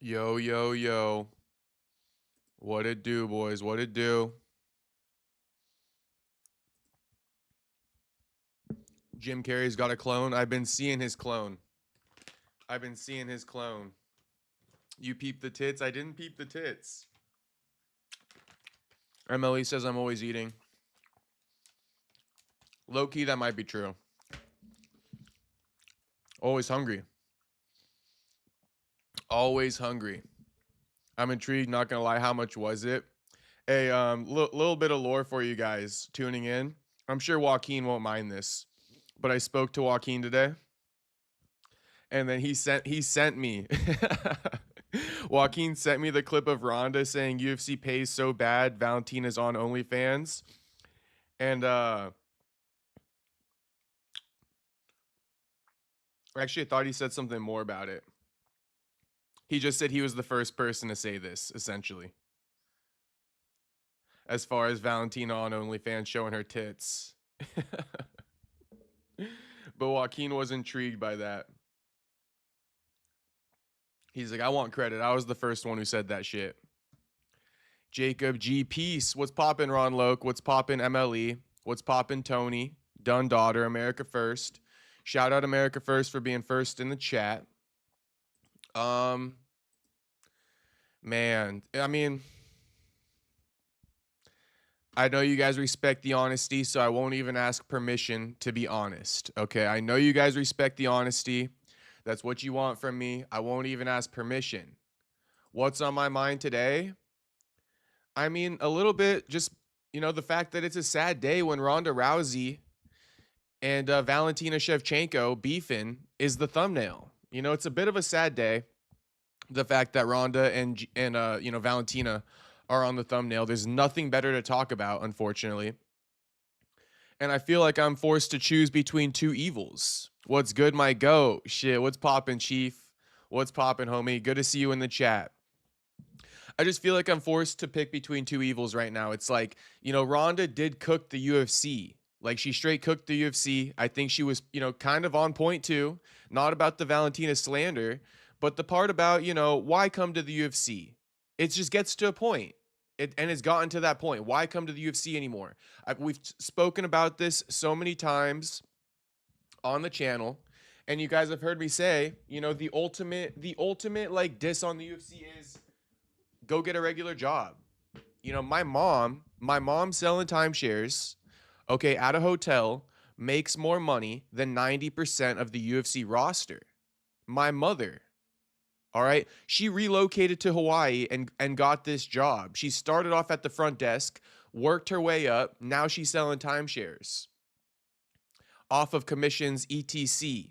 Yo, yo, yo. What it do, boys? What it do? Jim Carrey's got a clone. I've been seeing his clone. I've been seeing his clone. You peep the tits? I didn't peep the tits. MLE says I'm always eating. Low key, that might be true. Always hungry. Always hungry. I'm intrigued, not gonna lie. How much was it? A little bit of lore for you guys tuning in. I'm sure Joaquin won't mind this, but I spoke to Joaquin today, and then he sent me Joaquin sent me the clip of Ronda saying UFC pays so bad, Valentina's on OnlyFans. And actually I thought he said something more about it. He just said he was the first person to say this, essentially. As far as Valentina on OnlyFans showing her tits. But Joaquin was intrigued by that. He's like, I want credit. I was the first one who said that shit. Jacob G. Peace. What's poppin', Ron Loke? What's poppin', MLE? What's poppin', Tony? Dun Daughter, America First. Shout out America First for being first in the chat. Man, I mean, I know you guys respect the honesty, so I won't even ask permission to be honest. Okay, I know you guys respect the honesty. That's what you want from me. I won't even ask permission. What's on my mind today? I mean, a little bit just, the fact that it's a sad day when Ronda Rousey and Valentina Shevchenko beefing is the thumbnail. It's a bit of a sad day. The fact that Ronda and Valentina are on the thumbnail. There's nothing better to talk about, unfortunately. And I feel like I'm forced to choose between two evils. What's good, my goat? Shit, what's poppin', Chief? What's poppin', homie? Good to see you in the chat. I just feel like I'm forced to pick between two evils right now. It's like, Ronda did cook the UFC. Like, she straight cooked the UFC. I think she was, kind of on point too. Not about the Valentina slander, but the part about, why come to the UFC? It just gets to a point. And it's gotten to that point. Why come to the UFC anymore? We've spoken about this so many times on the channel, and you guys have heard me say, the ultimate like diss on the UFC is go get a regular job. My mom selling timeshares, okay, at a hotel makes more money than 90% of the UFC roster. My mother. All right. She relocated to Hawaii and got this job. She started off at the front desk, worked her way up. Now she's selling timeshares off of commissions, etc.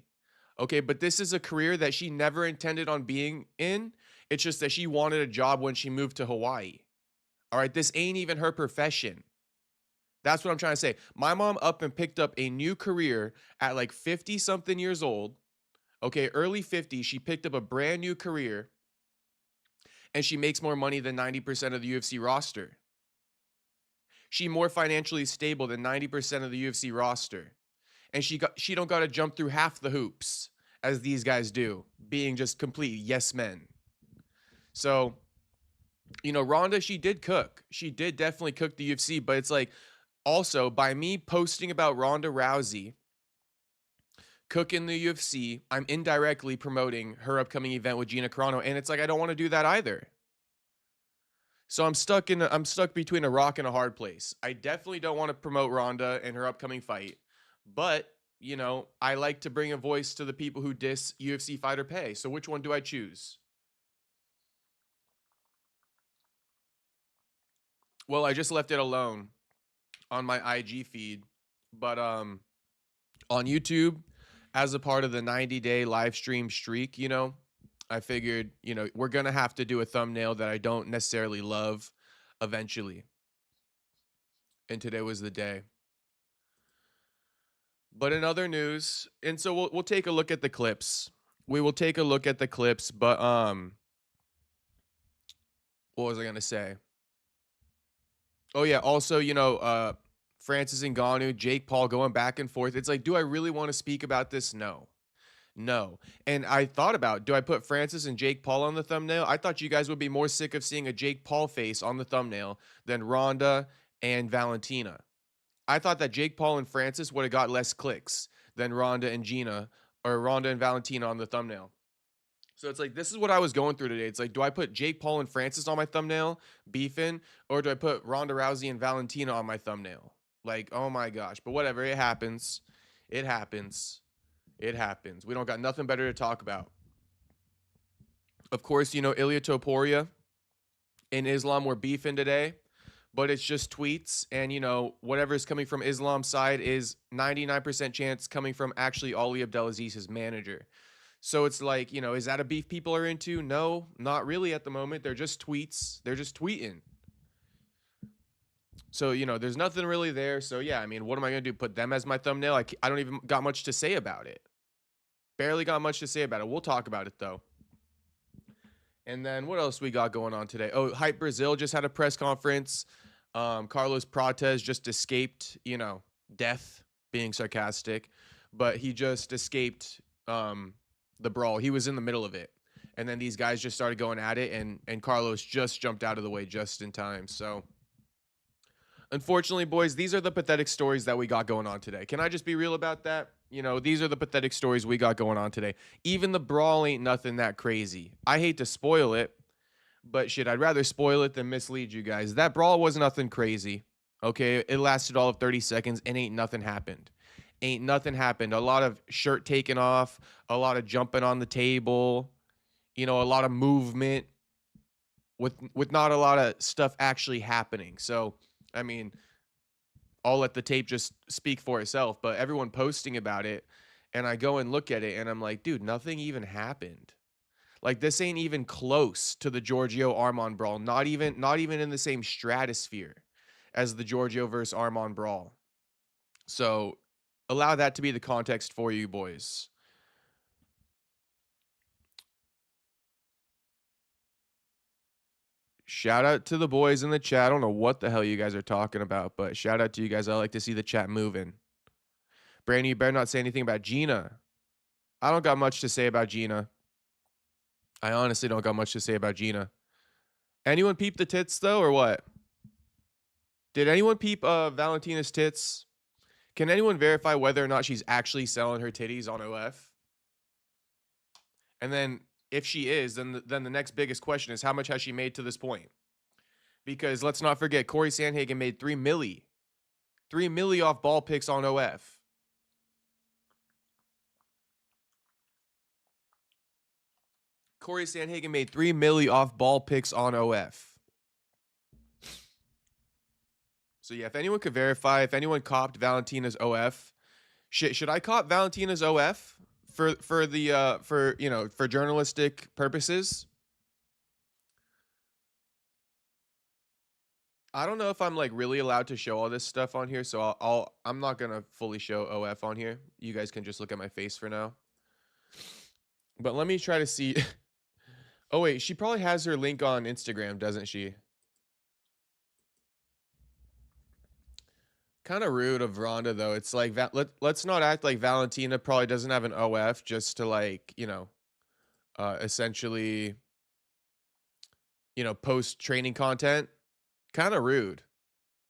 Okay. But this is a career that she never intended on being in. It's just that she wanted a job when she moved to Hawaii. All right. This ain't even her profession. That's what I'm trying to say. My mom up and picked up a new career at like 50 something years old. Okay, early 50s, she picked up a brand new career, and she makes more money than 90% of the UFC roster. She more financially stable than 90% of the UFC roster. And she don't got to jump through half the hoops as these guys do, being just complete yes men. So, Ronda, she did cook. She did definitely cook the UFC, but it's like also by me posting about Ronda Rousey cooking the UFC, I'm indirectly promoting her upcoming event with Gina Carano, and it's like I don't want to do that either. So I'm stuck between a rock and a hard place. I definitely don't want to promote Ronda and her upcoming fight, but I like to bring a voice to the people who diss UFC fighter pay. So which one do I choose? Well, I just left it alone on my IG feed, but on YouTube, as a part of the 90-day live stream streak, I figured, we're going to have to do a thumbnail that I don't necessarily love eventually. And today was the day. But in other news, and so we'll take a look at the clips. We will take a look at the clips, but what was I going to say? Oh yeah, also, Francis Ngannou, Jake Paul going back and forth. It's like, do I really want to speak about this? No. No. And I thought about, do I put Francis and Jake Paul on the thumbnail? I thought you guys would be more sick of seeing a Jake Paul face on the thumbnail than Ronda and Valentina. I thought that Jake Paul and Francis would have got less clicks than Ronda and Gina or Ronda and Valentina on the thumbnail. So it's like, this is what I was going through today. It's like, do I put Jake Paul and Francis on my thumbnail, beefing, or do I put Ronda Rousey and Valentina on my thumbnail? Like, oh my gosh. But whatever, it happens. It happens. It happens. We don't got nothing better to talk about. Of course, you know, Ilia Topuria and Islam were beefing today, but it's just tweets. And, you know, whatever is coming from Islam's side is 99% chance coming from actually Ali Abdelaziz, his manager. So it's like, you know, is that a beef people are into? No, not really at the moment. They're just tweets. They're just tweeting. So, you know, there's nothing really there. So, yeah, I mean, what am I going to do? Put them as my thumbnail? I don't even got much to say about it. Barely got much to say about it. We'll talk about it, though. And then what else we got going on today? Oh, Hype Brazil just had a press conference. Carlos Prates just escaped, you know, death, being sarcastic. But he just escaped the brawl. He was in the middle of it. And then these guys just started going at it. And Carlos just jumped out of the way just in time. So, unfortunately, boys, these are the pathetic stories that we got going on today. Can I just be real about that? You know, these are the pathetic stories we got going on today. Even the brawl ain't nothing that crazy. I hate to spoil it, but shit, I'd rather spoil it than mislead you guys. That brawl was nothing crazy. Okay, it lasted all of 30 seconds and ain't nothing happened. Ain't nothing happened. A lot of shirt taken off, a lot of jumping on the table, you know, a lot of movement with not a lot of stuff actually happening. So, I mean, I'll let the tape just speak for itself, but everyone posting about it, and I go and look at it, and I'm like, dude, nothing even happened. Like, this ain't even close to the Giorgio Arman brawl. Not even in the same stratosphere as the Giorgio versus Arman brawl. So, allow that to be the context for you boys. Shout out to the boys in the chat. I don't know what the hell you guys are talking about, but shout out to you guys. I like to see the chat moving. Brandon, you better not say anything about Gina. I don't got much to say about Gina. I honestly don't got much to say about Gina. Anyone peep the tits, though, or what? Did anyone peep Valentina's tits? Can anyone verify whether or not she's actually selling her titties on OF? And then, if she is, then the next biggest question is, how much has she made to this point? Because let's not forget, Corey Sandhagen made $3 million. $3 million off ball picks on OF. Corey Sandhagen made $3 million off ball picks on OF. So yeah, if anyone could verify, if anyone copped Valentina's OF, should I cop Valentina's OF for you know, for journalistic purposes? I don't know if I'm like really allowed to show all this stuff on here, so I'm not gonna fully show OF on here. You guys can just look at my face for now. But let me try to see. Oh wait, she probably has her link on Instagram, doesn't she? Kind of rude of Ronda though. It's like let's not act like Valentina probably doesn't have an OF just to, like, you know, essentially, you know, post training content. Kind of rude.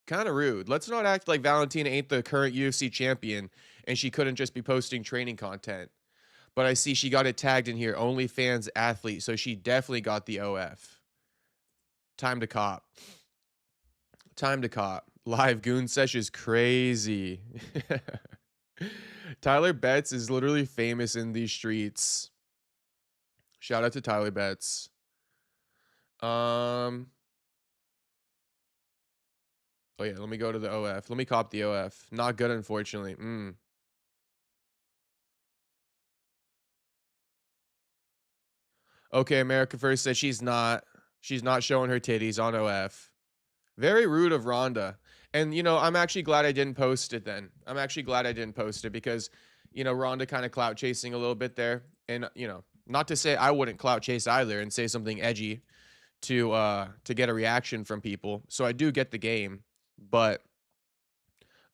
Kind of rude. Let's not act like Valentina ain't the current UFC champion and she couldn't just be posting training content. But I see she got it tagged in here, OnlyFans athlete, so she definitely got the OF. Time to cop. Time to cop. Live Goon Sesh is crazy. Tyler Betts is literally famous in these streets. Shout out to Tyler Betts. Oh yeah, let me go to the OF. Let me cop the OF. Not good, unfortunately. Okay, America First says she's not showing her titties on OF. Very rude of Ronda. And, you know, I'm actually glad I didn't post it then. I'm actually glad I didn't post it because, you know, Ronda kind of clout chasing a little bit there. And, you know, not to say I wouldn't clout chase either and say something edgy to get a reaction from people. So I do get the game. But,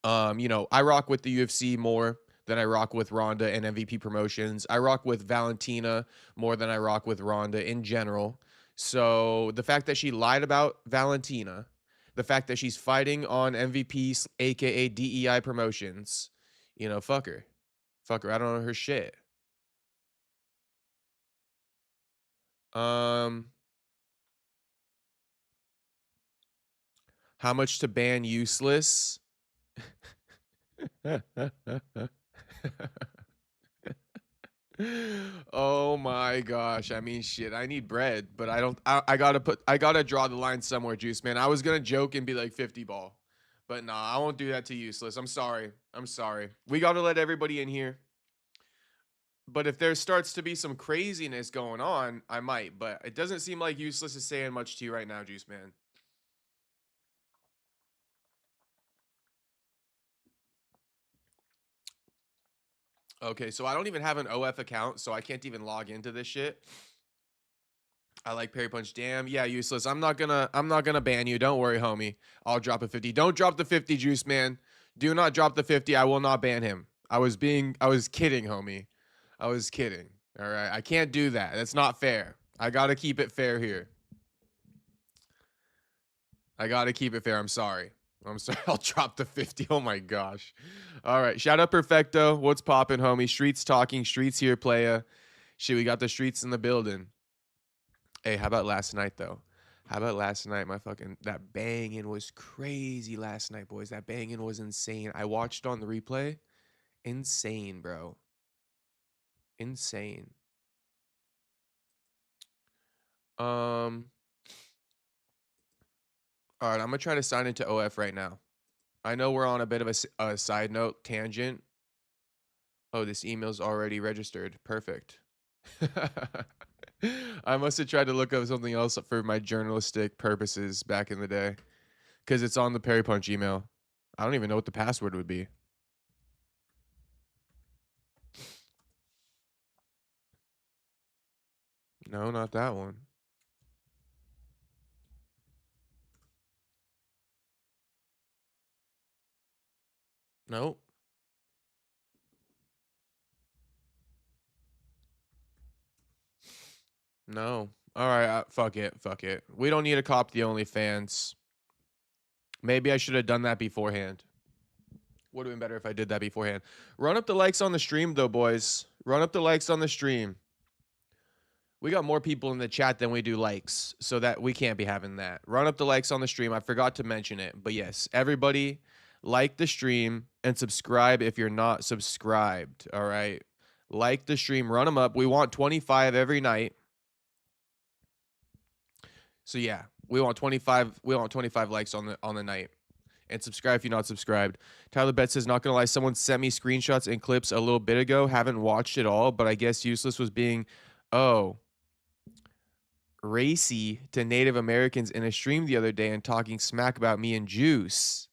you know, I rock with the UFC more than I rock with Ronda and MVP Promotions. I rock with Valentina more than I rock with Ronda in general. So the fact that she lied about Valentina, the fact that she's fighting on MVP's aka DEI Promotions, you know, fuck her. Fuck her. I don't know her shit. Um, how much to ban useless? Oh my gosh. I mean, shit, I need bread, but I gotta draw the line somewhere, Juice Man. I was gonna joke and be like 50 ball, but nah, I won't do that to useless. I'm sorry. I'm sorry. We gotta let everybody in here. But if there starts to be some craziness going on, I might, but it doesn't seem like useless is saying much to you right now, Juice Man. Okay, so I don't even have an OF account, so I can't even log into this shit. I like Parry Punch. Damn, yeah, useless. I'm not gonna ban you. Don't worry, homie. I'll drop a 50. Don't drop the 50, Juice Man. Do not drop the 50. I will not ban him. I was kidding, homie. I was kidding. All right. I can't do that. That's not fair. I gotta keep it fair here. I gotta keep it fair. I'm sorry. I'm sorry. I'll drop the 50. Oh my gosh. All right. Shout out Perfecto. What's poppin', homie? Streets talking. Streets here, playa. Shit, we got the streets in the building. Hey, how about last night though? How about last night? My fucking that banging was crazy last night, boys. That banging was insane. I watched on the replay. Insane, bro. Insane. Um. All right, I'm gonna try to sign into OF right now. I know we're on a bit of a side note tangent. Oh, this email's already registered. Perfect. I must have tried to look up something else for my journalistic purposes back in the day. Because it's on the Parry Punch email. I don't even know what the password would be. No, not that one. Nope. No. All right. Fuck it. Fuck it. We don't need to cop the OnlyFans. Maybe I should have done that beforehand. Would have been better if I did that beforehand. Run up the likes on the stream, though, boys. Run up the likes on the stream. We got more people in the chat than we do likes, so that we can't be having that. Run up the likes on the stream. I forgot to mention it, but yes, everybody like the stream and subscribe if you're not subscribed. All right, like the stream, run them up. We want 25 every night. So yeah, we want 25. We want 25 likes on the night. And subscribe if you're not subscribed. Tyler Bet says, not gonna lie, someone sent me screenshots and clips a little bit ago. Haven't watched it all, but I guess Useless was being, racy to Native Americans in a stream the other day and talking smack about me and Juice.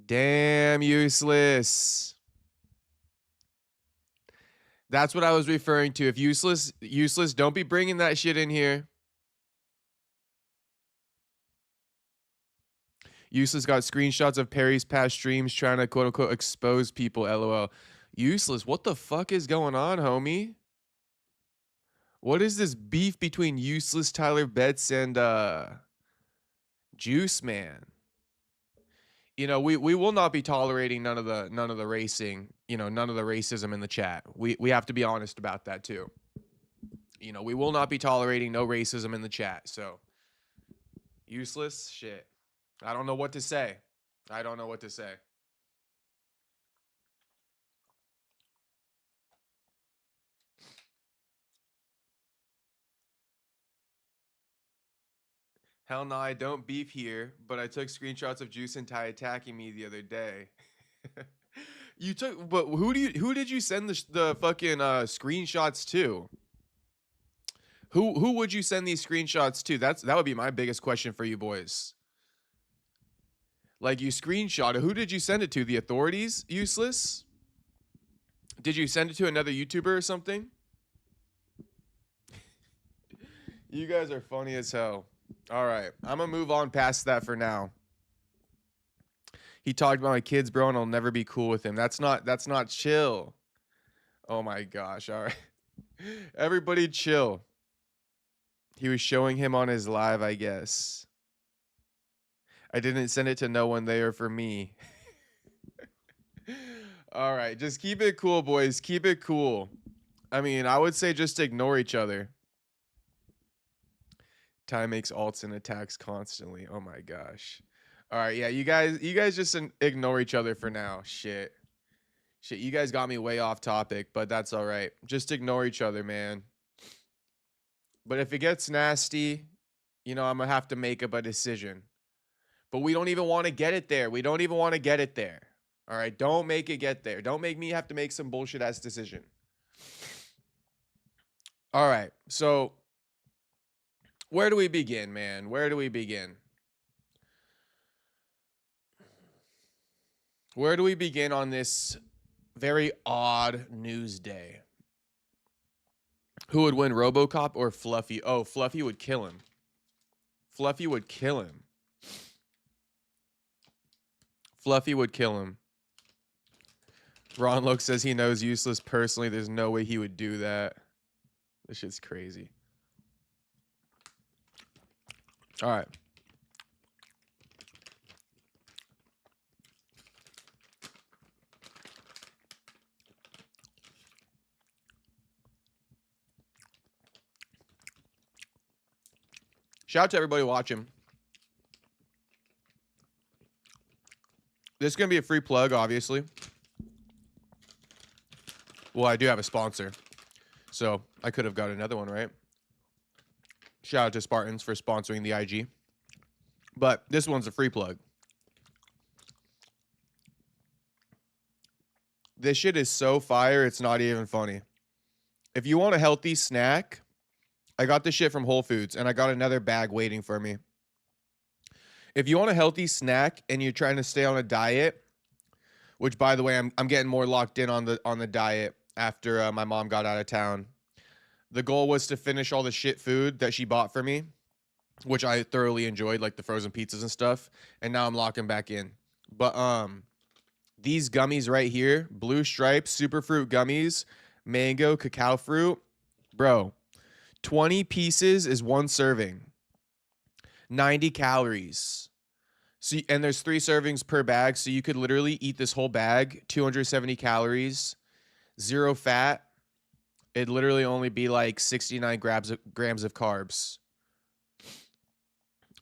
Damn, Useless. That's what I was referring to. If useless, don't be bringing that shit in here. Useless got screenshots of Perry's past streams trying to quote unquote expose people. LOL. Useless, what the fuck is going on, homie? What is this beef between Useless, Tyler Betts, and Juice Man? You know, we will not be tolerating none of the racing, you know, none of the racism in the chat. We have to be honest about that too. You know, we will not be tolerating no racism in the chat. So Useless, shit. I don't know what to say. I don't know what to say. Hell no, I don't beef here, but I took screenshots of Juice and Ty attacking me the other day. You took, but who did you send the fucking screenshots to? Who would you send these screenshots to? That would be my biggest question for you boys. Like, you screenshot it. Who did you send it to? The authorities? Useless? Did you send it to another YouTuber or something? You guys are funny as hell. All right, I'm gonna move on past that for now. He talked about my kids, bro, and I'll never be cool with him. That's not chill. Oh my gosh. All right. Everybody chill. He was showing him on his live, I guess. I didn't send it to no one. They are for me. All right. Just keep it cool, boys. Keep it cool. I mean, I would say just ignore each other. Ty makes alts and attacks constantly. Oh my gosh. All right, yeah, you guys just ignore each other for now. Shit, you guys got me way off topic, but that's all right. Just ignore each other, man. But if it gets nasty, you know, I'm gonna have to make up a decision. But we don't even want to get it there. We don't even want to get it there. All right, don't make it get there. Don't make me have to make some bullshit ass decision. All right, so where do we begin, man? Where do we begin? Where do we begin on this very odd news day? Who would win, RoboCop or Fluffy? Oh, Fluffy would kill him. Fluffy would kill him. Fluffy would kill him. Ron Loke says he knows Useless personally. There's no way he would do that. This shit's crazy. All right. Shout out to everybody watching. This is going to be a free plug, obviously. Well, I do have a sponsor. So I could have got another one, right? Shout out to Spartans for sponsoring the IG. But this one's a free plug. This shit is so fire, it's not even funny. If you want a healthy snack, I got this shit from Whole Foods, and I got another bag waiting for me. If you want a healthy snack and you're trying to stay on a diet, which by the way, I'm getting more locked in on the diet after my mom got out of town. The goal was to finish all the shit food that she bought for me, which I thoroughly enjoyed, like the frozen pizzas and stuff. And now I'm locking back in. But these gummies right here, Blue Stripe Superfruit gummies, mango, cacao fruit, bro. 20 pieces is one serving. 90 calories. So, and there's 3 servings per bag, so you could literally eat this whole bag, 270 calories, 0 fat. It'd literally only be like 69 grams of carbs.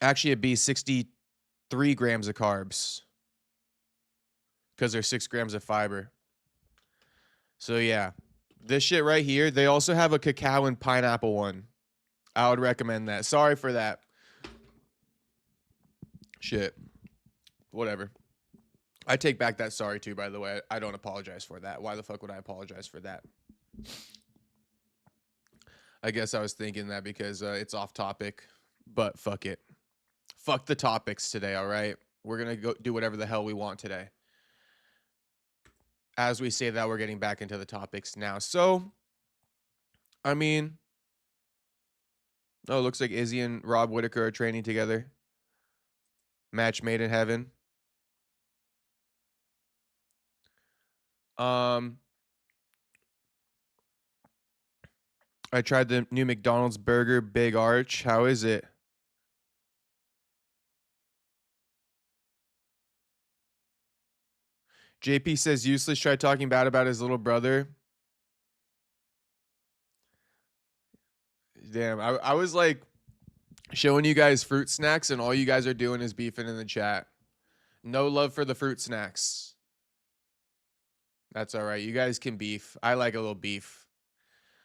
Actually, it'd be 63 grams of carbs because there's 6 grams of fiber. So yeah, this shit right here. They also have a cacao and pineapple one. I would recommend that. Sorry for that. Shit. Whatever. I take back that sorry too, by the way. I don't apologize for that. Why the fuck would I apologize for that? I guess I was thinking that because it's off topic, but fuck it. Fuck the topics today, all right? We're going to go do whatever the hell we want today. As we say that, we're getting back into the topics now. So, I mean, oh, it looks like Izzy and Rob Whittaker are training together. Match made in heaven. I tried the new McDonald's burger, Big Arch. How is it? JP says Useless tried talking bad about his little brother. Damn, I was like showing you guys fruit snacks and all you guys are doing is beefing in the chat. No love for the fruit snacks. That's all right. You guys can beef. I like a little beef.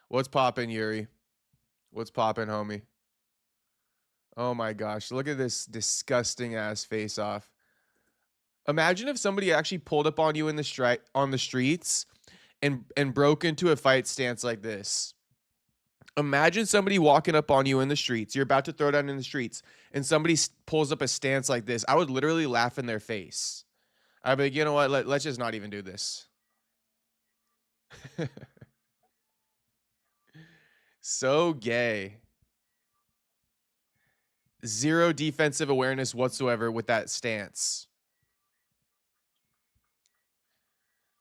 What's poppin', Yuri? What's poppin', homie? Oh my gosh. Look at this disgusting ass face off. Imagine if somebody actually pulled up on you in the on the streets and broke into a fight stance like this. Imagine somebody walking up on you in the streets. You're about to throw down in the streets and somebody pulls up a stance like this. I would literally laugh in their face. I'd be like, you know what? Let's just not even do this. So gay. Zero defensive awareness whatsoever with that stance.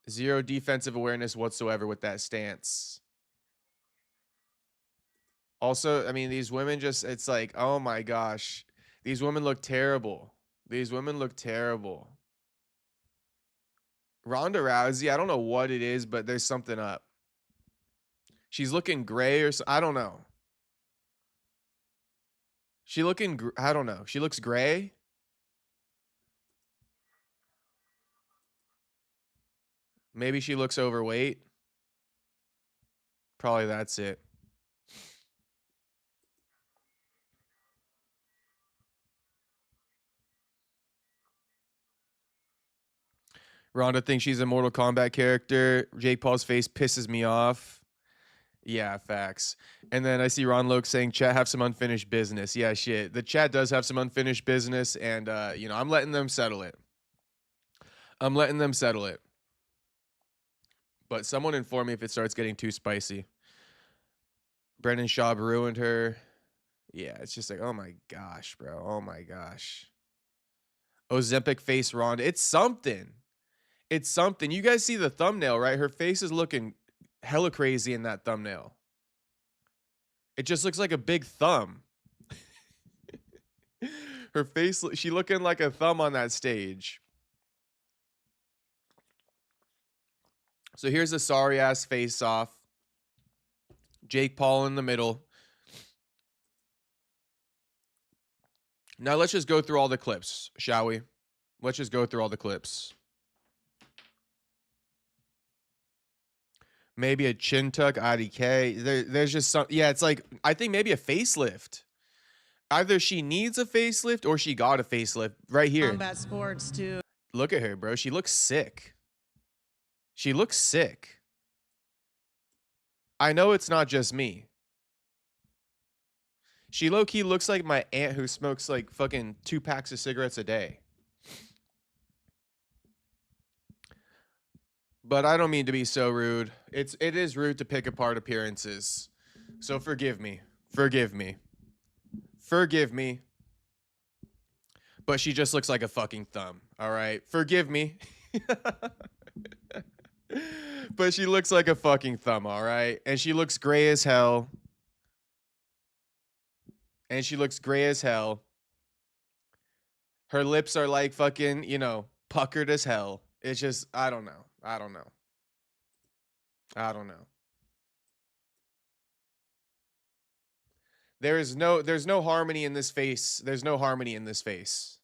Zero defensive awareness whatsoever with that stance. Also, I mean, these women just, it's like, oh my gosh. These women look terrible. These women look terrible. Ronda Rousey, I don't know what it is, but there's something up. She's looking gray or so, I don't know. I don't know. She looks gray. Maybe she looks overweight. Probably that's it. Ronda thinks she's a Mortal Kombat character. Jake Paul's face pisses me off. Yeah, facts. And then I see Ron Loke saying, chat have some unfinished business. Yeah, shit. The chat does have some unfinished business, and, you know, I'm letting them settle it. I'm letting them settle it. But someone inform me if it starts getting too spicy. Brendan Schaub ruined her. Yeah, it's just like, oh my gosh, bro. Oh my gosh. Ozempic face Ronda. It's something. It's something. You guys see the thumbnail, right? Her face is looking hella crazy in that thumbnail. It just looks like a big thumb. Her face, she looking like a thumb on that stage. So here's a sorry ass face off. Jake Paul in the middle. Now let's just go through all the clips, shall we? Let's just go through all the clips. Maybe a chin tuck, IDK. There's just some, yeah, it's like, I think maybe a facelift. Either she needs a facelift or she got a facelift right here. Combat sports too. Look at her, bro. She looks sick. She looks sick. I know it's not just me. She low-key looks like my aunt who smokes like fucking 2 packs of cigarettes a day. But I don't mean to be so rude. It is rude to pick apart appearances. So forgive me. Forgive me. Forgive me. But she just looks like a fucking thumb. All right. Forgive me. But she looks like a fucking thumb, all right? And she looks gray as hell. And she looks gray as hell. Her lips are like fucking, you know, puckered as hell. It's just, I don't know. I don't know. I don't know. There's no harmony in this face. There's no harmony in this face.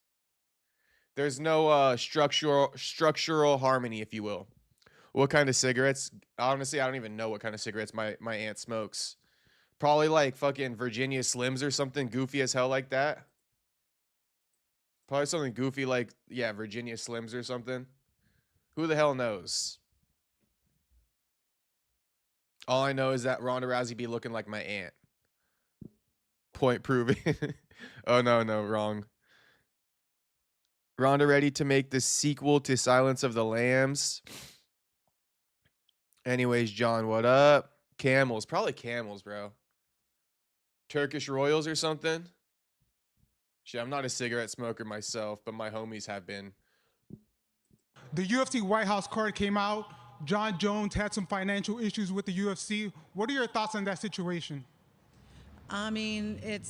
There's no structural harmony, if you will. What kind of cigarettes? Honestly, I don't even know what kind of cigarettes my aunt smokes. Probably like fucking Virginia Slims or something goofy as hell like that. Probably something goofy like, yeah, Virginia Slims or something. Who the hell knows? All I know is that Ronda Rousey be looking like my aunt. Point proven. Oh, no, wrong. Ronda ready to make the sequel to Silence of the Lambs. Anyways, John, what up? Camels. Probably camels, bro. Turkish Royals or something. Shit, I'm not a cigarette smoker myself, but my homies have been. The UFC White House card came out. John Jones had some financial issues with the UFC. What are your thoughts on that situation? I mean, it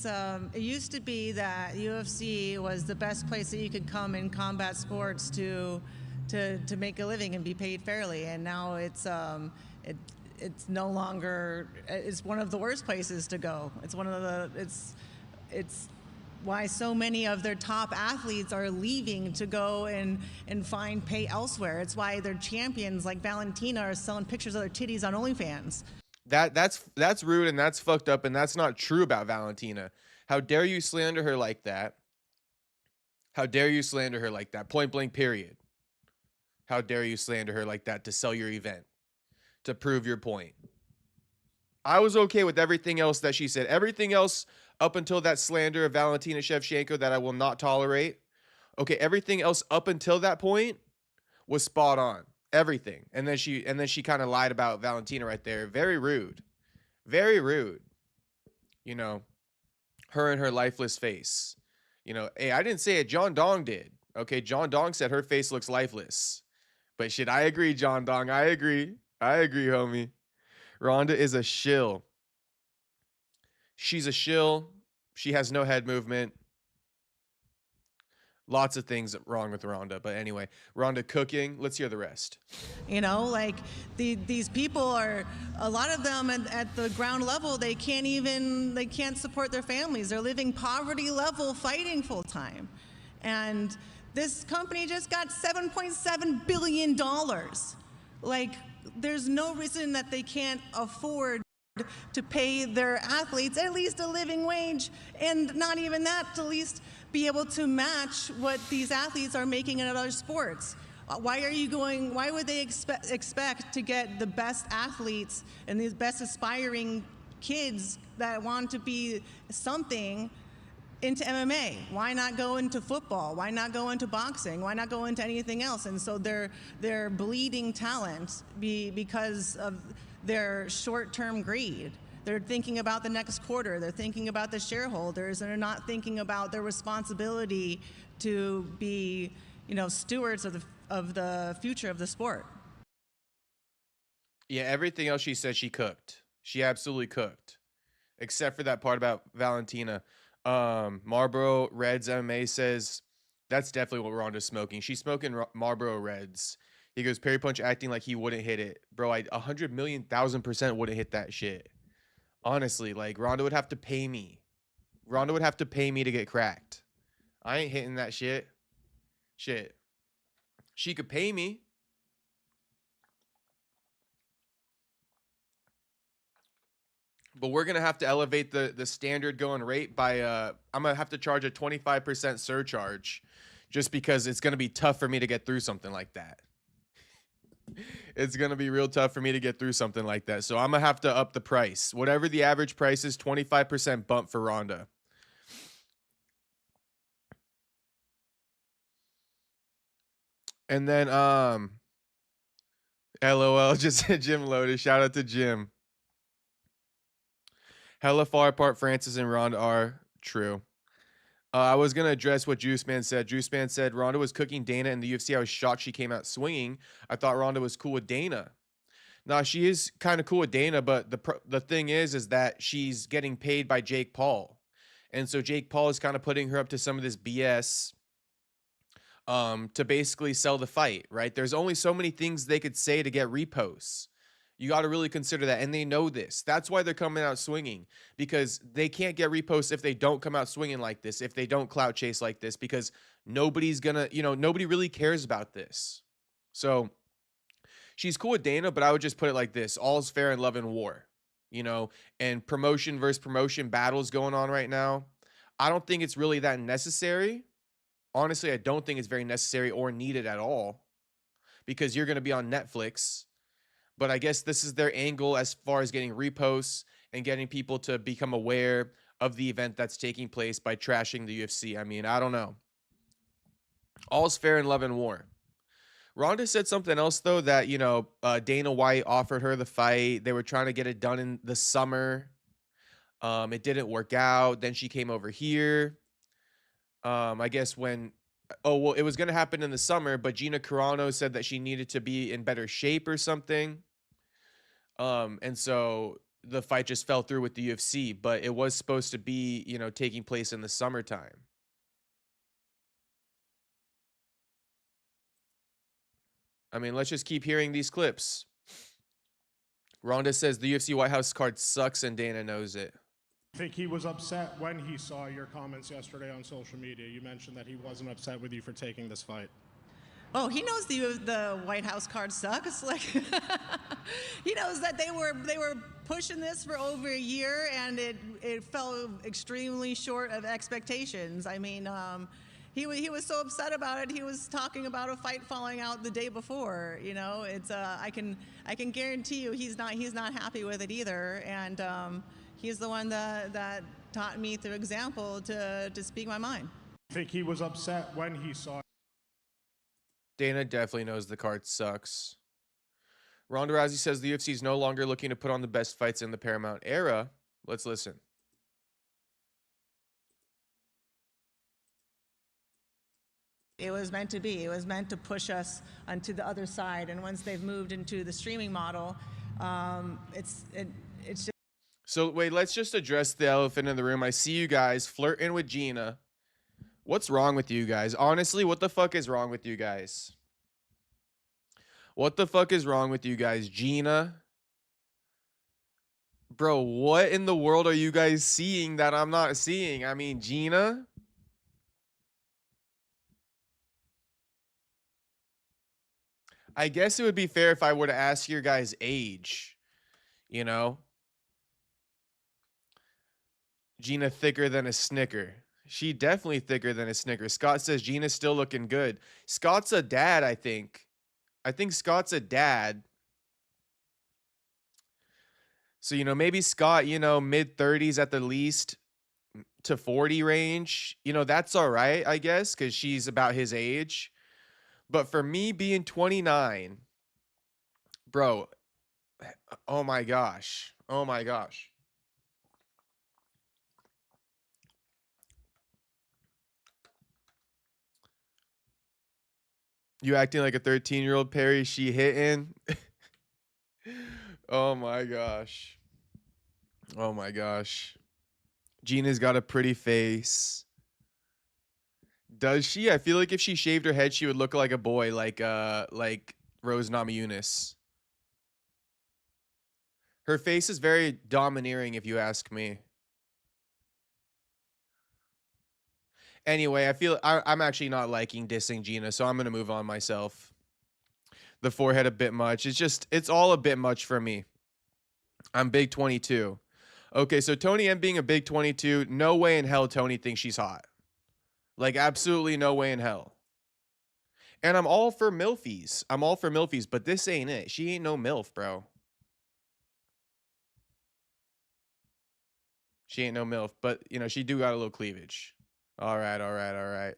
used to be that UFC was the best place that you could come in combat sports to make a living and be paid fairly, and now it's no longer. It's one of the worst places to go. It's one of the. It's why so many of their top athletes are leaving to go and find pay elsewhere. It's why their champions like Valentina are selling pictures of their titties on OnlyFans. That's rude and that's fucked up and that's not true about Valentina. How dare you slander her like that? How dare you slander her like that? Point blank, period. How dare you slander her like that to sell your event, to prove your point? I was okay with everything else that she said. Everything else up until that slander of Valentina Shevchenko that I will not tolerate. Okay, everything else up until that point was spot on. Everything. And then she kind of lied about Valentina right there. Very rude. Very rude. You know, her and her lifeless face. You know, hey, I didn't say it. John Dong did. Okay, John Dong said her face looks lifeless. But shit, I agree, John Dong. I agree, homie. Ronda is a shill. She's a shill. She has no head movement. Lots of things wrong with Ronda. But anyway, Ronda cooking. Let's hear the rest. You know, like these people are, a lot of them at the ground level, they can't support their families. They're living poverty level, fighting full time. And this company just got $7.7 billion. Like, there's no reason that they can't afford to pay their athletes at least a living wage, and not even that, to at least be able to match what these athletes are making in other sports. Why would they expect to get the best athletes and the best aspiring kids that want to be something into MMA? Why not go into football? Why not go into boxing? Why not go into anything else? And so they're bleeding talent because of their short-term greed. They're thinking about the next quarter. They're thinking about the shareholders, and they're not thinking about their responsibility to be, stewards of the future of the sport. Yeah, everything else she said, she cooked. She absolutely cooked, except for that part about Valentina. Marlboro Reds MMA says that's definitely what Ronda's smoking. She's smoking Marlboro Reds. He goes, Perry Punch acting like he wouldn't hit it. Bro, 100,000,000% wouldn't hit that shit. Honestly, like, Ronda would have to pay me. Ronda would have to pay me to get cracked. I ain't hitting that shit. Shit. She could pay me. But we're going to have to elevate the standard going rate by, I'm going to have to charge a 25% surcharge just because it's going to be tough for me to get through something like that. It's going to be real tough for me to get through something like that. So I'm going to have to up the price. Whatever the average price is, 25% bump for Ronda. And then, LOL, just Jim Lotus. Shout out to Jim. Hella far apart Francis and Ronda are. True. I was going to address what Juice Man said. Juice Man said Ronda was cooking Dana in the UFC. I was shocked she came out swinging. I thought Ronda was cool with Dana. Now, she is kind of cool with Dana, but the thing is that she's getting paid by Jake Paul. And so Jake Paul is kind of putting her up to some of this BS to basically sell the fight, right? There's only so many things they could say to get reposts. You got to really consider that. And they know this. That's why they're coming out swinging, because they can't get reposts if they don't come out swinging like this, if they don't clout chase like this, because nobody's going to, nobody really cares about this. So she's cool with Dana, but I would just put it like this. All's fair in love and war, and promotion versus promotion battles going on right now. I don't think it's really that necessary. Honestly, I don't think it's very necessary or needed at all, because you're going to be on Netflix. But I guess this is their angle as far as getting reposts and getting people to become aware of the event that's taking place by trashing the UFC. I mean, I don't know. All's fair in love and war. Ronda said something else, though, that, Dana White offered her the fight. They were trying to get it done in the summer. It didn't work out. Then she came over here. I guess when... Oh, well, it was going to happen in the summer, but Gina Carano said that she needed to be in better shape or something. And so the fight just fell through with the UFC, but it was supposed to be, taking place in the summertime. I mean, let's just keep hearing these clips. Ronda says the UFC White House card sucks and Dana knows it. I think he was upset when he saw your comments yesterday on social media. You mentioned that he wasn't upset with you for taking this fight. Oh, he knows the White House card sucks. Like, he knows that they were pushing this for over a year, and it fell extremely short of expectations. I mean, he was so upset about it. He was talking about a fight falling out the day before. It's I can guarantee you he's not happy with it either, and he's the one that taught me through example to speak my mind. I think he was upset when he saw. Dana definitely knows the card sucks. Ronda Rousey says the UFC is no longer looking to put on the best fights in the Paramount era. Let's listen. It was meant to be. It was meant to push us onto the other side. And once they've moved into the streaming model, it's just. So wait, let's just address the elephant in the room. I see you guys flirting with Gina. What's wrong with you guys? Honestly, what the fuck is wrong with you guys? What the fuck is wrong with you guys? Gina? Bro, what in the world are you guys seeing that I'm not seeing? I mean, Gina? I guess it would be fair if I were to ask your guys' age, you know? Gina thicker than a Snicker. She definitely thicker than a Snicker. Scott says Gina's still looking good. Scott's a dad, I think. I think Scott's a dad. So, you know, maybe Scott, you know, mid 30s at the least to 40 range. You know, that's all right, I guess, because she's about his age. But for me being 29, bro, oh my gosh. Oh my gosh. You acting like a 13-year-old, Perry? She hitting? Oh my gosh. Oh my gosh. Gina's got a pretty face. Does she? I feel like if she shaved her head, she would look like a boy, like Rose Namajunas. Her face is very domineering, if you ask me. Anyway, I feel I'm actually not liking dissing Gina, so I'm gonna move on myself. The forehead a bit much. It's all a bit much for me. I'm big 22. Okay, so Tony M being a big 22, no way in hell Tony thinks she's hot. Like, absolutely no way in hell. And I'm all for milfies. I'm all for milfies, but this ain't it. She ain't no milf, bro. She ain't no milf, but, you know, she do got a little cleavage. All right, all right, all right.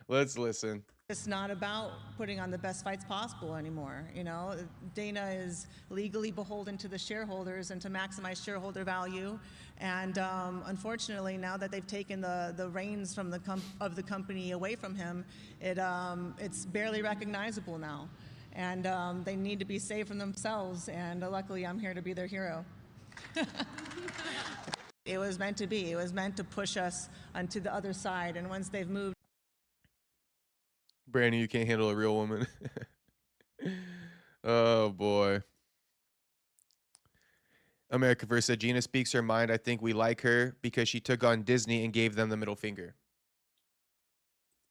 Let's listen. It's not about putting on the best fights possible anymore. You know, Dana is legally beholden to the shareholders and to maximize shareholder value. And unfortunately, now that they've taken the reins from the company away from him, it's barely recognizable now. And they need to be saved from themselves. And luckily, I'm here to be their hero. It was meant to be. It was meant to push us onto the other side. And once they've moved. Brandon, you can't handle a real woman. Oh, boy. America First said, Gina speaks her mind. I think we like her because she took on Disney and gave them the middle finger.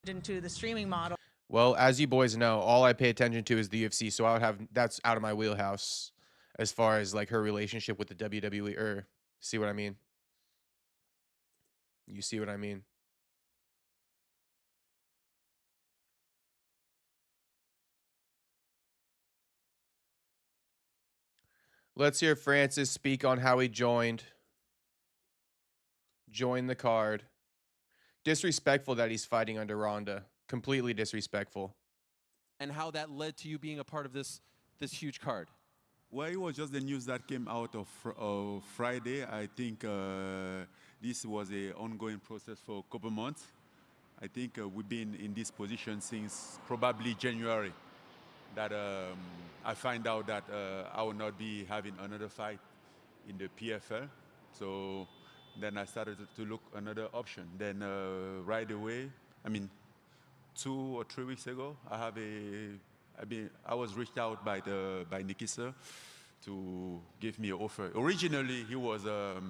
Into the streaming model. Well, as you boys know, all I pay attention to is the UFC, so I would have that's out of my wheelhouse as far as like her relationship with the WWE. See what I mean? You see what I mean? Let's hear Francis speak on how he joined the card. Disrespectful that he's fighting under Ronda. Completely disrespectful. And how that led to you being a part of this huge card. Well, it was just the news that came out of Friday. I think this was an ongoing process for a couple months. I think we've been in this position since probably January. That I find out that I will not be having another fight in the PFL. So then I started to look another option. Then right away, I mean, 2 or 3 weeks ago, I was reached out by Nikisa to give me an offer. Originally, he was a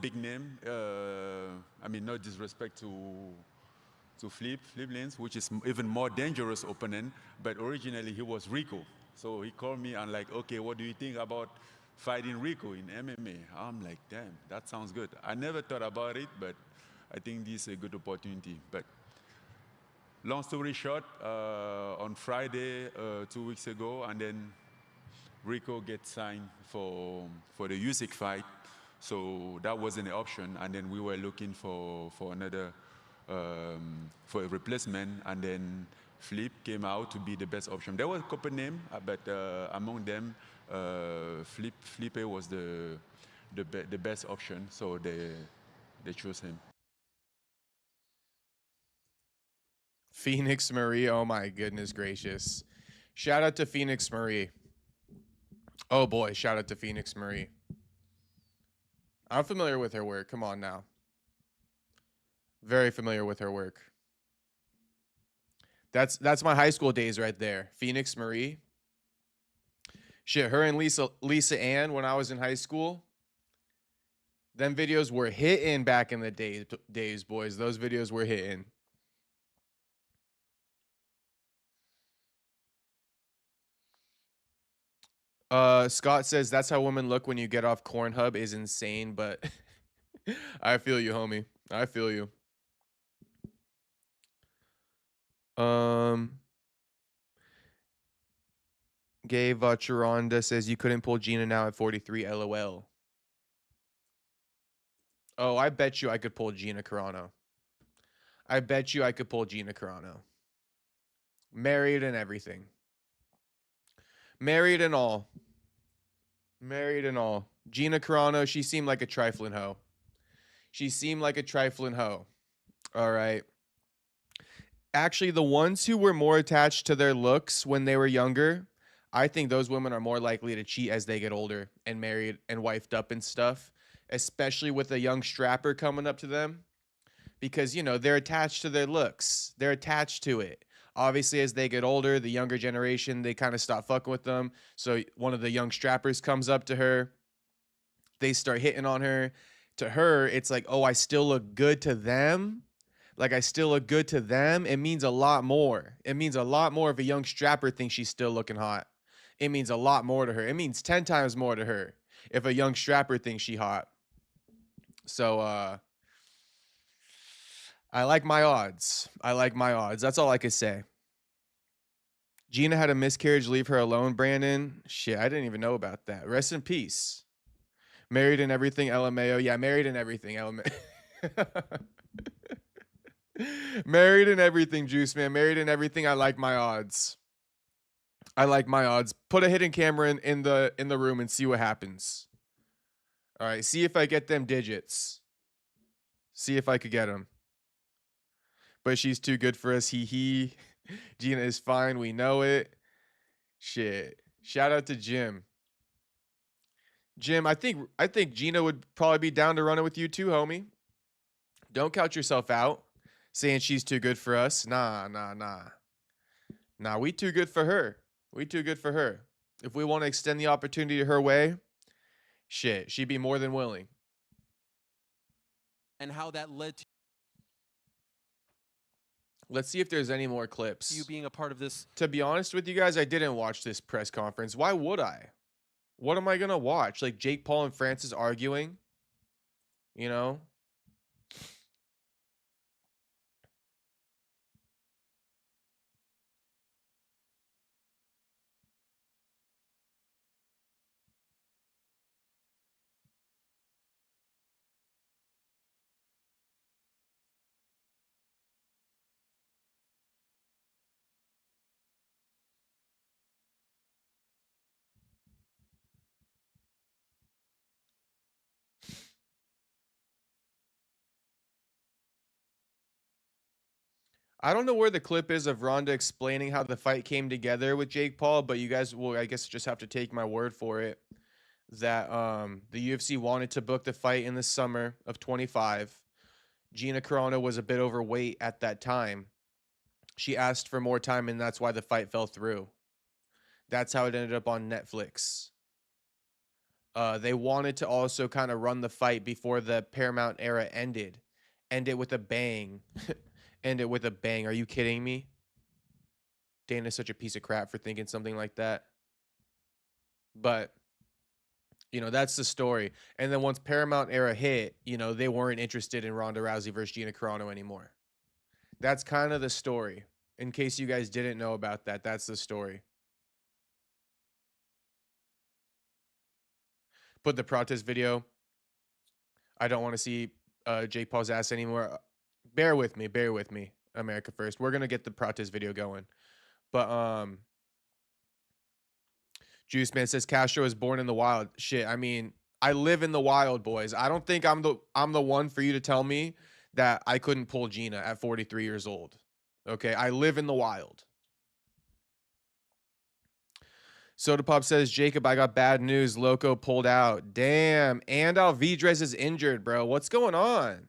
big name. I mean, no disrespect to Flip Lanes, which is even more dangerous opponent, but originally he was Rico. So he called me and like, okay, what do you think about fighting Rico in MMA? I'm like, damn, that sounds good. I never thought about it, but I think this is a good opportunity. But long story short, on Friday, 2 weeks ago, and then Rico gets signed for the Usyk fight. So that wasn't an option, and then we were looking for another for a replacement, and then Flip came out to be the best option. There were a couple names, but among them, Felipe was the best option. So they chose him. Phoenix Marie. Oh my goodness gracious. Shout out to Phoenix Marie. Oh boy, shout out to Phoenix Marie. I'm familiar with her work. Come on now. Very familiar with her work. That's my high school days right there. Phoenix Marie. Shit, her and Lisa Ann when I was in high school. Them videos were hitting back in the days, boys. Those videos were hitting. Scott says that's how women look when you get off Cornhub is insane, but I feel you, homie. I feel you. Gabe Charonda says you couldn't pull Gina now at 43. LOL. Oh, I bet you I could pull Gina Carano. I bet you I could pull Gina Carano. Married and everything. Married and all. Married and all. Gina Carano, she seemed like a trifling hoe. She seemed like a trifling hoe. All right. Actually, the ones who were more attached to their looks when they were younger, I think those women are more likely to cheat as they get older and married and wifed up and stuff, especially with a young strapper coming up to them because, you know, they're attached to their looks. They're attached to it. Obviously, as they get older, the younger generation, they kind of stop fucking with them. So one of the young strappers comes up to her. They start hitting on her. To her, it's like, oh, I still look good to them. Like, I still look good to them. It means a lot more. It means a lot more if a young strapper thinks she's still looking hot. It means a lot more to her. It means 10 times more to her if a young strapper thinks she hot. So, I like my odds. I like my odds. That's all I could say. Gina had a miscarriage. Leave her alone, Brandon. Shit, I didn't even know about that. Rest in peace. Married and everything, LMAO. Yeah, married and everything, LMAO. Married and everything, Juice Man. Married and everything. I like my odds. I like my odds. Put a hidden camera in the room and see what happens. All right, see if I get them digits. See if I could get them. But she's too good for us. He. Gina is fine. We know it. Shit. Shout out to Jim. Jim, I think Gina would probably be down to run it with you too, homie. Don't count yourself out saying she's too good for us. Nah. Nah, we too good for her. We too good for her. If we want to extend the opportunity her way, shit, she'd be more than willing. And how that led to Let's see if there's any more clips. you being a part of this. To be honest with you guys, I didn't watch this press conference. Why would I? What am I going to watch? Like Jake Paul and Francis arguing? You know? I don't know where the clip is of Ronda explaining how the fight came together with Jake Paul, but you guys will, I guess, just have to take my word for it that the UFC wanted to book the fight in the summer of 25. Gina Carano was a bit overweight at that time. She asked for more time, and that's why the fight fell through. That's how it ended up on Netflix. They wanted to also kind of run the fight before the Paramount era ended. End it with a bang. End it with a bang. Are you kidding me? Dana's such a piece of crap for thinking something like that. But, you know, that's the story. And then once Paramount era hit, you know, they weren't interested in Ronda Rousey versus Gina Carano anymore. That's kind of the story. In case you guys didn't know about that, that's the story. Put the protest video. I don't want to see Jake Paul's ass anymore. Bear with me, America first. We're gonna get the protest video going. But Juice Man says Castro was born in the wild. Shit, I mean, I live in the wild, boys. I don't think I'm the one for you to tell me that I couldn't pull Gina at 43 years old. Okay, I live in the wild. Soda Pop says, Jacob, I got bad news. Loco pulled out. Damn. And Alvidrez is injured, bro. What's going on?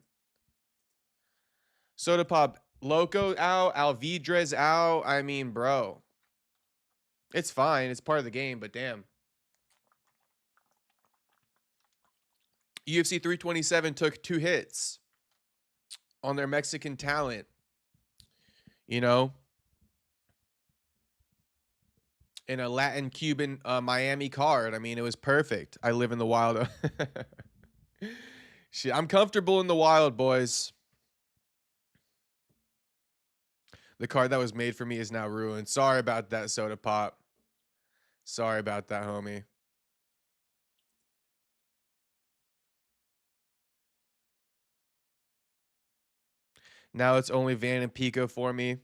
Soda Pop, Loco out, Alvidrez out. I mean, bro. It's fine. It's part of the game, but damn. UFC 327 took 2 hits on their Mexican talent. You know? In a Latin Cuban Miami card. I mean, it was perfect. I live in the wild. Shit, I'm comfortable in the wild, boys. The card that was made for me is now ruined. Sorry about that, Soda Pop. Sorry about that, homie. Now it's only Van and Pico for me.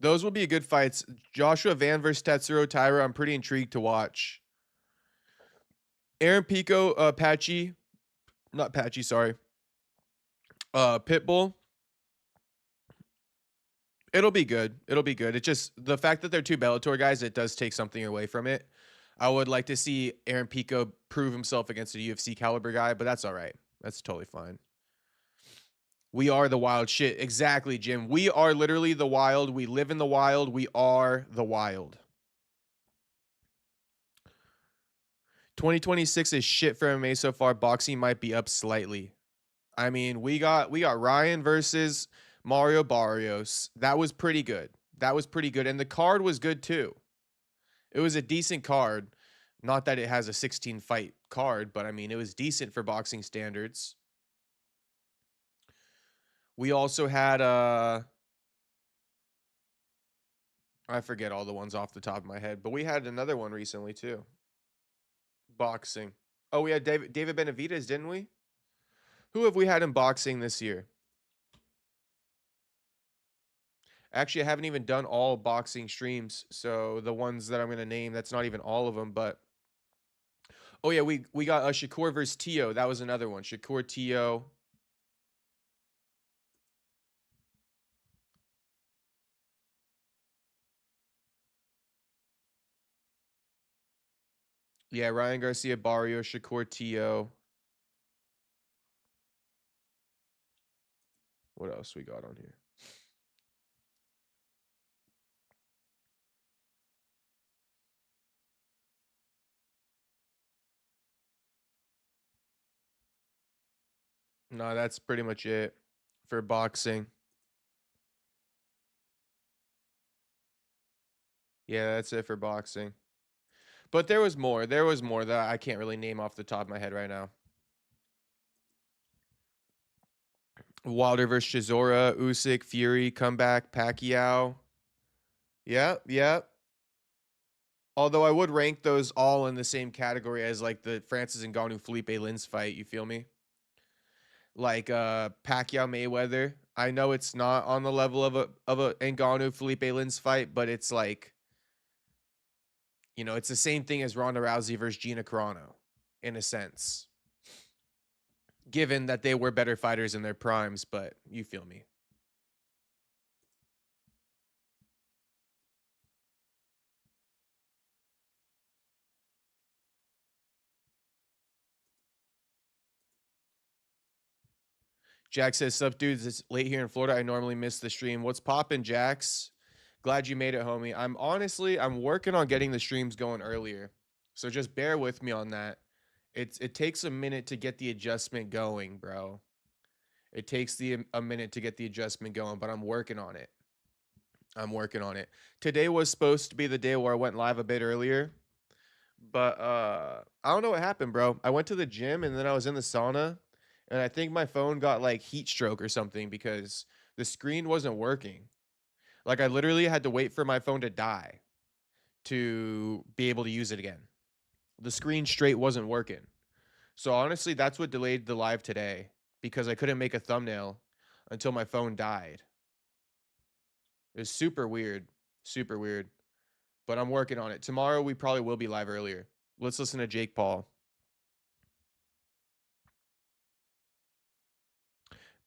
Those will be good fights. Joshua Van versus Tatsuro Taira, I'm pretty intrigued to watch. Aaron Pico, sorry. Pitbull. It'll be good. It'll be good. It's just the fact that they're 2 Bellator guys, it does take something away from it. I would like to see Aaron Pico prove himself against a UFC caliber guy, but that's all right. That's totally fine. We are the wild shit. Exactly, Jim. We are literally the wild. We live in the wild. We are the wild. 2026 is shit for MMA so far. Boxing might be up slightly. I mean, we got Ryan versus Mario Barrios. That was pretty good. That was pretty good. And the card was good too. It was a decent card. Not that it has a 16 fight card, but I mean, it was decent for boxing standards. We also had I forget all the ones off the top of my head, but we had another one recently too. Boxing. Oh, we had David Benavidez, didn't we? Who have we had in boxing this year? Actually, I haven't even done all boxing streams, so the ones that I'm going to name, that's not even all of them, but oh yeah, we got Shakur versus Tio. That was another one. Shakur Tio. Yeah, Ryan Garcia Barrio, Shakur Tio. What else we got on here? No, that's pretty much it for boxing. Yeah, that's it for boxing. But there was more. There was more that I can't really name off the top of my head right now. Wilder versus Chisora, Usyk, Fury, comeback, Pacquiao. Yeah. Although I would rank those all in the same category as like the Francis Ngannou Felipe Lins fight. You feel me? Like Pacquiao Mayweather. I know it's not on the level of a Ngannou Felipe Lins fight, but it's like, you know, it's the same thing as Ronda Rousey versus Gina Carano, in a sense. Given that they were better fighters in their primes, but you feel me. Jack says, sup, dudes, it's late here in Florida. I normally miss the stream. What's poppin', Jax? Glad you made it, homie. I'm working on getting the streams going earlier. So just bear with me on that. It takes a minute to get the adjustment going, bro. It takes a minute to get the adjustment going, but I'm working on it. I'm working on it. Today was supposed to be the day where I went live a bit earlier. But I don't know what happened, bro. I went to the gym and then I was in the sauna. And I think my phone got like heat stroke or something because the screen wasn't working. Like I literally had to wait for my phone to die to be able to use it again. The screen straight wasn't working. So honestly, that's what delayed the live today because I couldn't make a thumbnail until my phone died. It was super weird. Super weird. but I'm working on it. Tomorrow we probably will be live earlier. Let's listen to Jake Paul.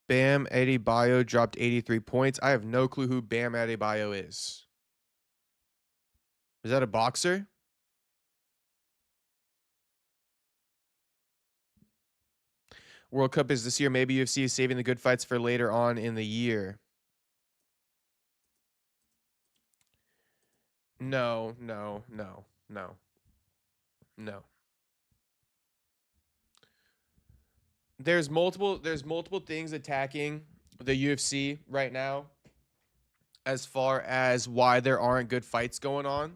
Bam Adebayo dropped 83 points. I have no clue who Bam Adebayo is. Is that a boxer? World Cup is this year. Maybe UFC is saving the good fights for later on in the year. No. There's multiple things attacking the UFC right now as far as why there aren't good fights going on.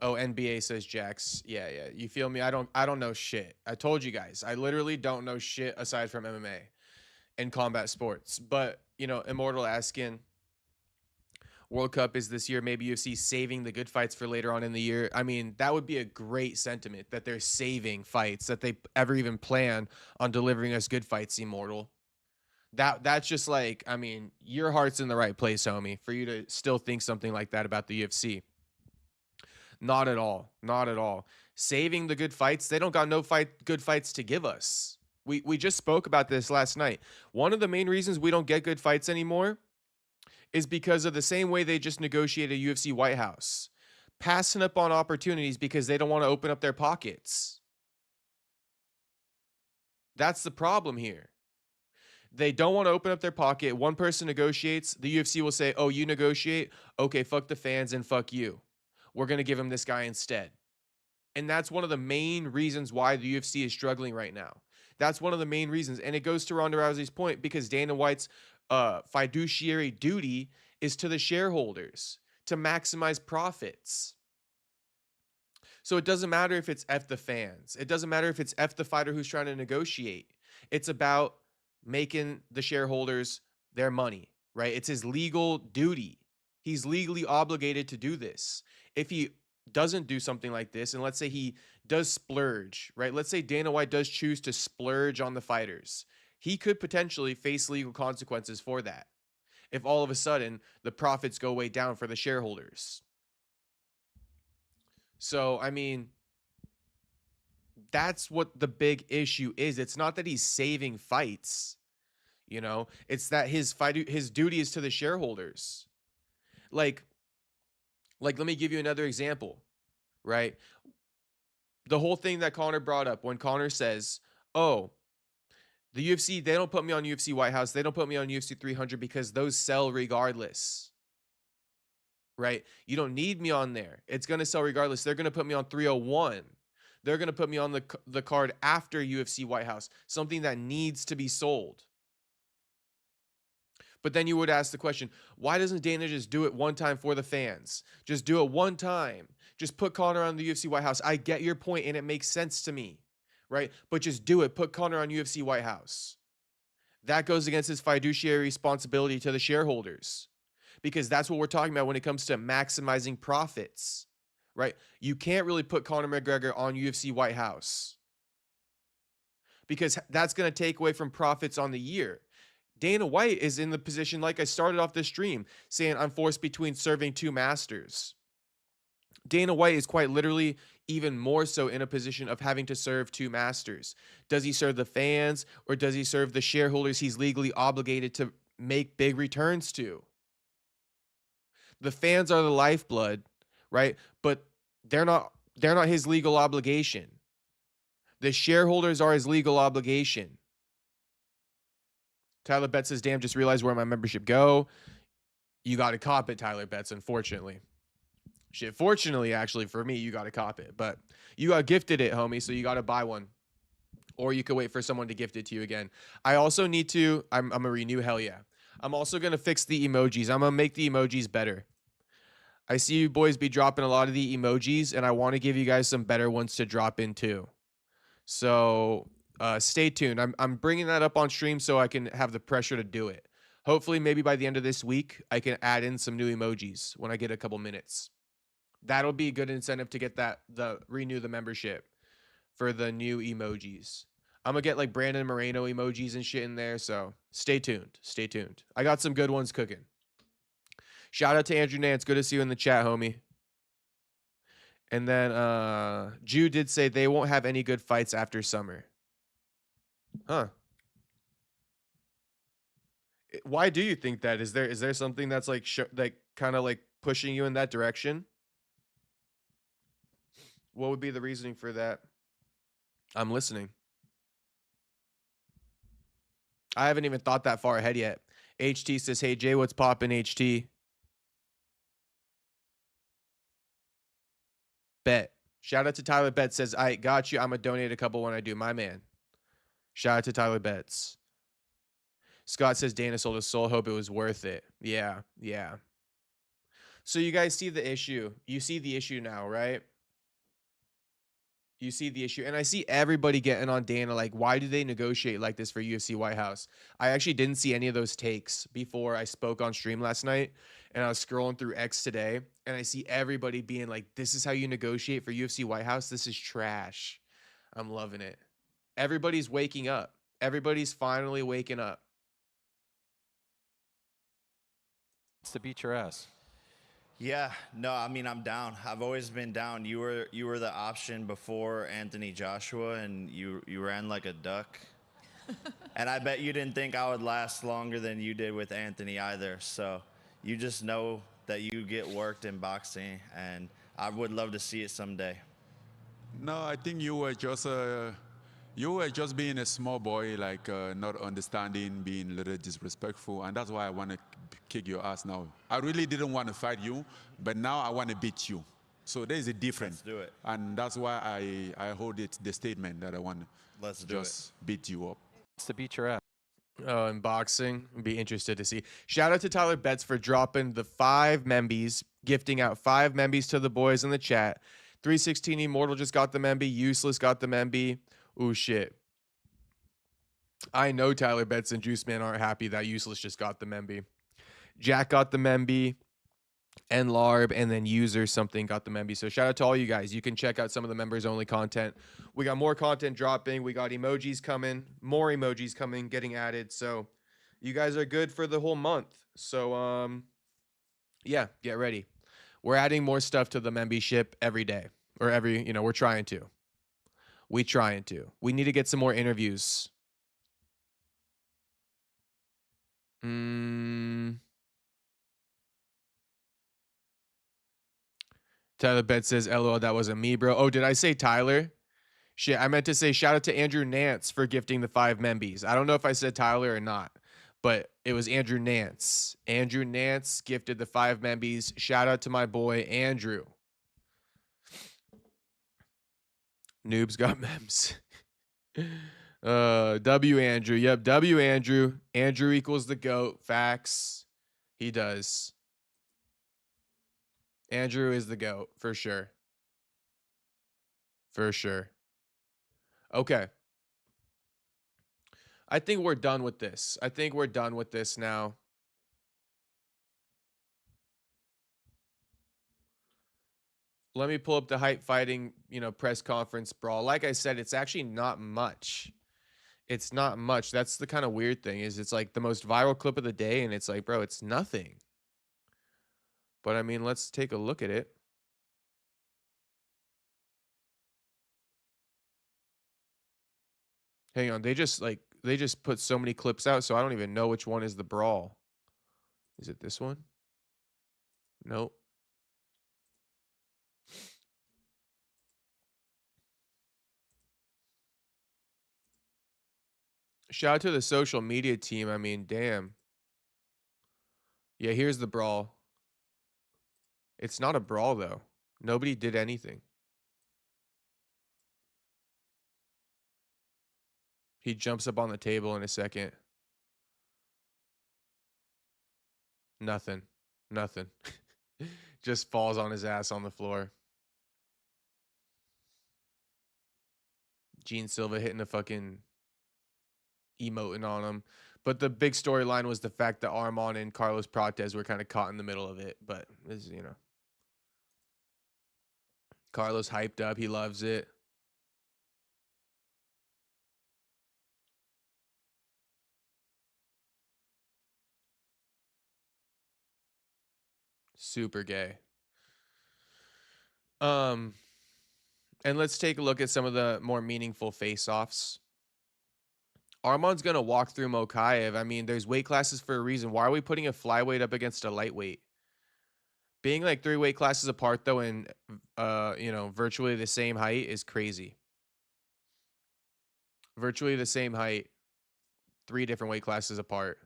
Oh, NBA says Jax. Yeah. You feel me? I don't know shit. I told you guys. I literally don't know shit aside from MMA and combat sports. But, Immortal asking, World Cup is this year. Maybe UFC saving the good fights for later on in the year. I mean, that would be a great sentiment that they're saving fights, that they ever even plan on delivering us good fights, Immortal. That's just like, I mean, your heart's in the right place, homie, for you to still think something like that about the UFC. Not at all. Not at all. Saving the good fights. They don't got no good fights to give us. We just spoke about this last night. One of the main reasons we don't get good fights anymore is because of the same way they just negotiated UFC White House. Passing up on opportunities because they don't want to open up their pockets. That's the problem here. They don't want to open up their pocket. One person negotiates. The UFC will say, oh, you negotiate? Okay, fuck the fans and fuck you. We're going to give him this guy instead. And that's one of the main reasons why the UFC is struggling right now. That's one of the main reasons. And it goes to Ronda Rousey's point because Dana White's fiduciary duty is to the shareholders to maximize profits. So it doesn't matter if it's F the fans. It doesn't matter if it's F the fighter who's trying to negotiate. It's about making the shareholders their money, right? It's his legal duty. He's legally obligated to do this. If he doesn't do something like this, and let's say he does splurge, right? Let's say Dana White does choose to splurge on the fighters. He could potentially face legal consequences for that if all of a sudden the profits go way down for the shareholders. So, I mean, that's what the big issue is. It's not that he's saving fights, it's that his duty is to the shareholders. Like, let me give you another example, right? The whole thing that Conor brought up when Conor says, oh, the UFC, they don't put me on UFC White House. They don't put me on UFC 300 because those sell regardless, right? You don't need me on there. It's going to sell regardless. They're going to put me on 301. They're going to put me on the card after UFC White House, something that needs to be sold. But then you would ask the question, why doesn't Dana just do it one time for the fans? Just do it one time. Just put Conor on the UFC White House. I get your point, and it makes sense to me, right? But just do it. Put Conor on UFC White House. That goes against his fiduciary responsibility to the shareholders, because that's what we're talking about when it comes to maximizing profits, right? You can't really put Conor McGregor on UFC White House because that's going to take away from profits on the year. Dana White is in the position, like I started off this stream, saying I'm forced between serving two masters. Dana White is quite literally even more so in a position of having to serve two masters. Does he serve the fans or does he serve the shareholders he's legally obligated to make big returns to? The fans are the lifeblood, right? But they're not his legal obligation. The shareholders are his legal obligation. Tyler Betts says, damn, just realized where my membership go. You got to cop it, Tyler Betts, unfortunately. Shit, fortunately, actually, for me, you got to cop it. But you got gifted it, homie, so you got to buy one. Or you could wait for someone to gift it to you again. I also need to, I'm going to renew, hell yeah. I'm also going to fix the emojis. I'm going to make the emojis better. I see you boys be dropping a lot of the emojis, and I want to give you guys some better ones to drop in too. So stay tuned. I'm bringing that up on stream so I can have the pressure to do it. Hopefully, maybe by the end of this week, I can add in some new emojis when I get a couple minutes. That'll be a good incentive to get renew the membership for the new emojis. I'm going to get like Brandon Moreno emojis and shit in there. So stay tuned. Stay tuned. I got some good ones cooking. Shout out to Andrew Nance. Good to see you in the chat, homie. And then Jew did say they won't have any good fights after summer. Huh. Why do you think that? Is there something that's like like kind of like pushing you in that direction? What would be the reasoning for that? I'm listening. I haven't even thought that far ahead yet. HT says, "Hey Jay, what's poppin', HT?" Bet. Shout out to Tyler Betts says, "I got you. I'm gonna donate a couple when I do." My man. Shout out to Tyler Betts. Scott says Dana sold his soul. Hope it was worth it. Yeah, yeah. So you guys see the issue. You see the issue now, right? You see the issue. And I see everybody getting on Dana like, why do they negotiate like this for UFC White House? I actually didn't see any of those takes before I spoke on stream last night. And I was scrolling through X today. And I see everybody being like, this is how you negotiate for UFC White House? This is trash. I'm loving it. Everybody's waking up. Everybody's finally waking up. It's to beat your ass. Yeah, no, I mean I'm down. I've always been down. You were the option before Anthony Joshua, and you ran like a duck. And I bet you didn't think I would last longer than you did with Anthony either. So you just know that you get worked in boxing, and I would love to see it someday. No, I think you were just being a small boy, like not understanding, being a little disrespectful, and that's why I want to kick your ass now. I really didn't want to fight you, but now I want to beat you. So there is a difference. Let's do it. And that's why I hold it the statement that I want to just beat you up. It's to beat your ass. Oh, in boxing, I'd be interested to see. Shout out to Tyler Betts for dropping the 5 membies, gifting out 5 membies to the boys in the chat. 316 Immortal just got the memby. Useless got the memby. Ooh, shit. I know Tyler Betts and Juice Man aren't happy that Useless just got the memby. Jack got the memby. And Larb, and then User something got the memby. So shout out to all you guys. You can check out some of the members only content. We got more content dropping. We got emojis coming, more emojis coming, getting added. So you guys are good for the whole month. So yeah, get ready. We're adding more stuff to the membership every day, or every, we're trying to. We need to get some more interviews. Tyler Betts says, LOL, that wasn't me, bro. Oh, did I say Tyler? Shit, I meant to say shout out to Andrew Nance for gifting the 5 membies. I don't know if I said Tyler or not, but it was Andrew Nance. Andrew Nance gifted the 5 membies. Shout out to my boy, Andrew. Noobs got mems. W Andrew. Yep, W Andrew. Andrew equals the GOAT. Facts. He does. Andrew is the GOAT, for sure. For sure. Okay. I think we're done with this. I think we're done with this now. Let me pull up the hype fighting, press conference brawl. Like I said, it's actually not much. It's not much. That's the kind of weird thing is it's like the most viral clip of the day. And it's like, bro, it's nothing. But I mean, let's take a look at it. Hang on. They just put so many clips out. So I don't even know which one is the brawl. Is it this one? Nope. Shout out to the social media team. I mean, damn. Yeah, here's the brawl. It's not a brawl, though. Nobody did anything. He jumps up on the table in a second. Nothing. Nothing. Just falls on his ass on the floor. Gene Silva hitting a fucking emoting on him. But the big storyline was the fact that Arman and Carlos Prates were kind of caught in the middle of it. But, this, Carlos hyped up. He loves it. Super gay. And let's take a look at some of the more meaningful face-offs. Arman's going to walk through Makhachev. I mean, there's weight classes for a reason. Why are we putting a flyweight up against a lightweight? Being like 3 weight classes apart, though, and, virtually the same height is crazy. Virtually the same height, 3 different weight classes apart.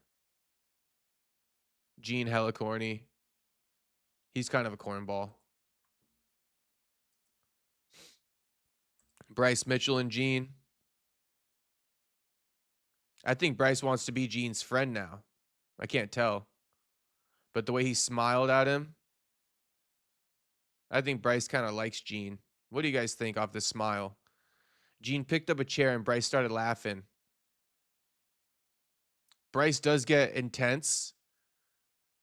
Gene hella corny. He's kind of a cornball. Bryce Mitchell and Gene. I think Bryce wants to be Gene's friend now. I can't tell. But the way he smiled at him, I think Bryce kind of likes Gene. What do you guys think off this smile? Gene picked up a chair and Bryce started laughing. Bryce does get intense.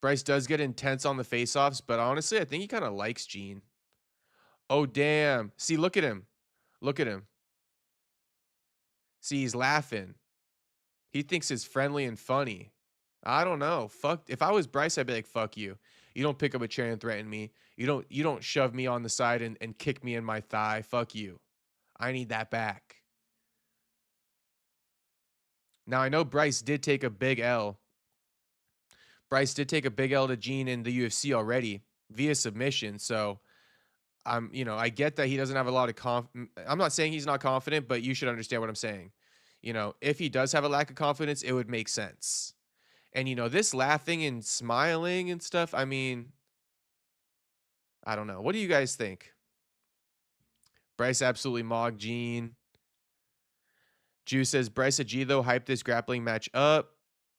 Bryce does get intense on the face-offs, but honestly, I think he kind of likes Gene. Oh, damn. See, look at him. Look at him. See, he's laughing. He thinks it's friendly and funny. I don't know. Fuck. If I was Bryce, I'd be like, fuck you. You don't pick up a chair and threaten me. You don't shove me on the side and kick me in my thigh. Fuck you. I need that back. Now, I know Bryce did take a big L. Bryce did take a big L to Gene in the UFC already via submission. So, I get that he doesn't have a lot of I'm not saying he's not confident, but you should understand what I'm saying. If he does have a lack of confidence, it would make sense. And, this laughing and smiling and stuff, I mean, I don't know. What do you guys think? Bryce absolutely mogged Gene. Jew says, Bryce G, though, hyped this grappling match up.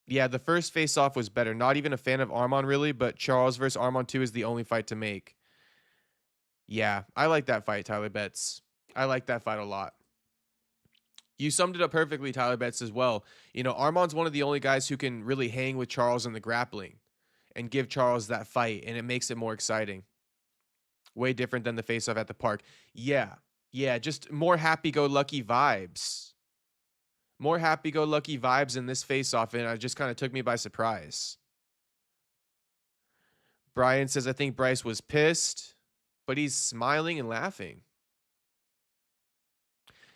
Yeah, the first face-off was better. Not even a fan of Arman, really, but Charles versus Arman 2 is the only fight to make. Yeah, I like that fight, Tyler Betts. I like that fight a lot. You summed it up perfectly, Tyler Betts, as well. Arman's one of the only guys who can really hang with Charles in the grappling and give Charles that fight, and it makes it more exciting. Way different than the face-off at the park. Yeah, just more happy-go-lucky vibes. More happy-go-lucky vibes in this face-off, and it just kind of took me by surprise. Brian says, I think Bryce was pissed, but he's smiling and laughing.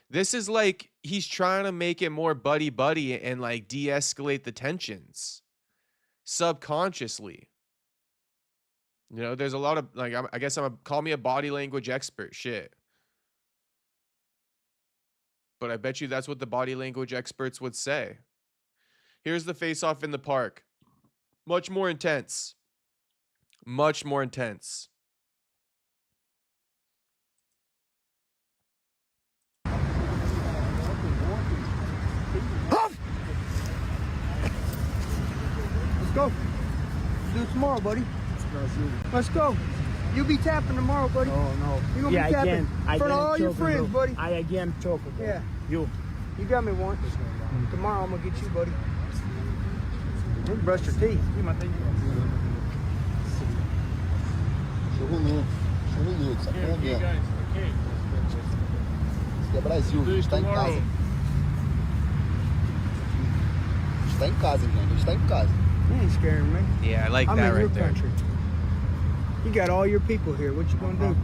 This is like he's trying to make it more buddy-buddy and like de-escalate the tensions subconsciously. There's a lot of, like, I guess call me a body language expert. Shit. But I bet you that's what the body language experts would say. Here's the face-off in the park. Much more intense. Much more intense. Let's go. Do it tomorrow, buddy. Let's go. You'll be tapping tomorrow, buddy. Oh, no. You're going to be tapping in front of all your friends, buddy. I again choking, bro. Yeah. You got me once. Tomorrow I'm going to get you, buddy. You brush your teeth. É Brasil, a gente está em casa. A gente está em casa, gente. A gente está em casa. You ain't scaring me. Yeah, I like I'm that in your right there. country. You got all your people here. What you gonna do?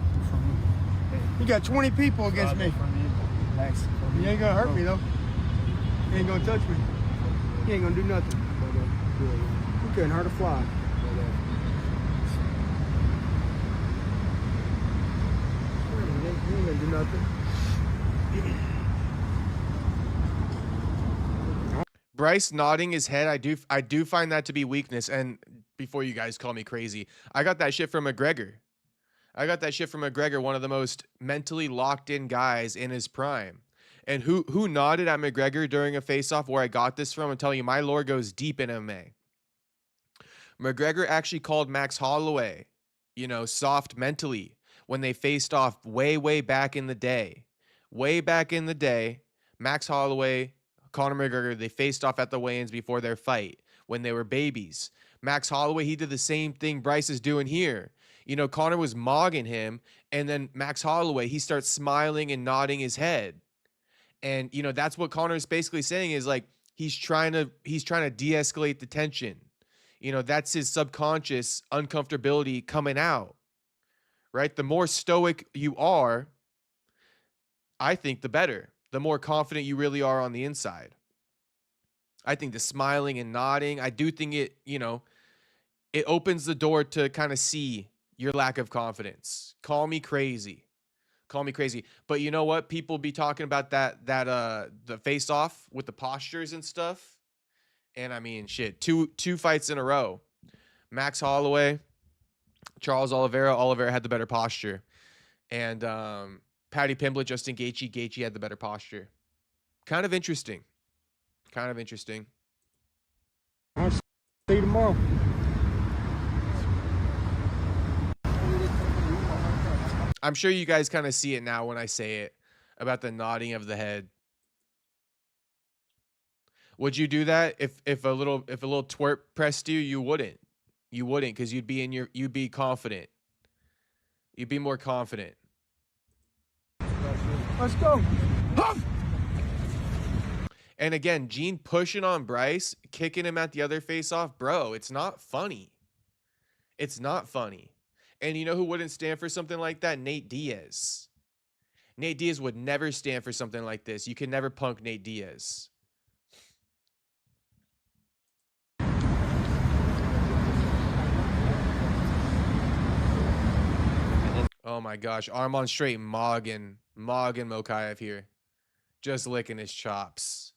You got 20 people against me. Thanks. You ain't gonna hurt me though. You ain't gonna touch me. You ain't gonna do nothing. You couldn't hurt a fly. You ain't gonna do nothing. Bryce nodding his head, I do find that to be weakness. And before you guys call me crazy, I got that shit from McGregor. One of the most mentally locked in guys in his prime. And who nodded at McGregor during a face-off where I got this from? I'm telling you, my lore goes deep in MMA. McGregor actually called Max Holloway, soft mentally when they faced off way back in the day. Way back in the day, Max Holloway, Conor McGregor, they faced off at the weigh-ins before their fight when they were babies. Max Holloway, he did the same thing Bryce is doing here. Conor was mogging him, and then Max Holloway, he starts smiling and nodding his head. And, that's what Conor is basically saying is like, he's trying to de-escalate the tension. That's his subconscious uncomfortability coming out, right? The more stoic you are, I think the better. The more confident you really are on the inside. I think the smiling and nodding, I do think it, it opens the door to kind of see your lack of confidence. Call me crazy. Call me crazy. But you know what? People be talking about the face off with the postures and stuff. And I mean, shit, two fights in a row. Max Holloway, Charles Oliveira. Oliveira had the better posture. And Paddy Pimblett, Justin Gaethje. Gaethje had the better posture. Kind of interesting. Kind of interesting. I'll see you tomorrow. I'm sure you guys kind of see it now when I say it about the nodding of the head. Would you do that if a little twerp pressed you? You wouldn't. You wouldn't, because you'd be confident. You'd be more confident. Let's go. And again, Gene pushing on Bryce, kicking him at the other face off, bro. It's not funny. It's not funny. And you know who wouldn't stand for something like that? Nate Diaz. Nate Diaz would never stand for something like this. You can never punk Nate Diaz. Oh my gosh. Arman straight Moggin Makhachev here. Just licking his chops.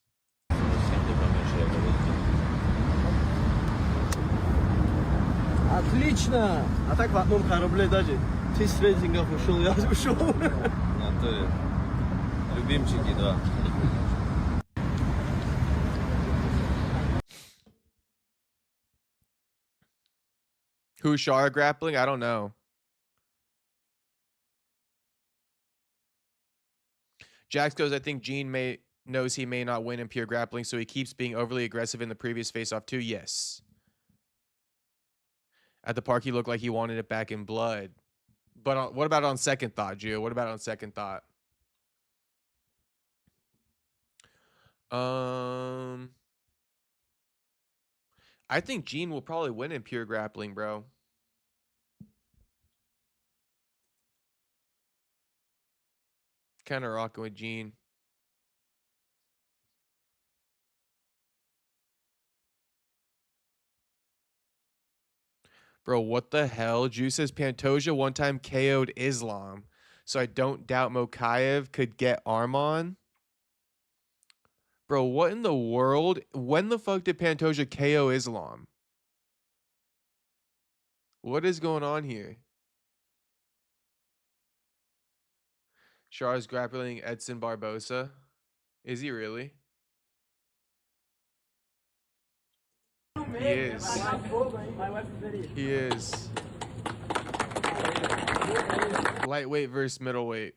Отлично! А так в одном корабле даже. Ты с рейтингов ушел, я ушел. Натуре. Любимчики, да. Who's Shara grappling? I don't know. Jax goes, I think Gene knows he may not win in pure grappling, so he keeps being overly aggressive in the previous face-off too. Yes. At the park, he looked like he wanted it back in blood. But what about on second thought, Gio? What about on second thought? I think Gene will probably win in pure grappling, bro. Kind of rocking with Gene. Bro, what the hell? Juice says Pantoja one time KO'd Islam. So I don't doubt Makhachev could get Arman. Bro, what in the world? When the fuck did Pantoja KO Islam? What is going on here? Char's grappling Edson Barbosa. Is he really? He is. He is. Lightweight versus middleweight.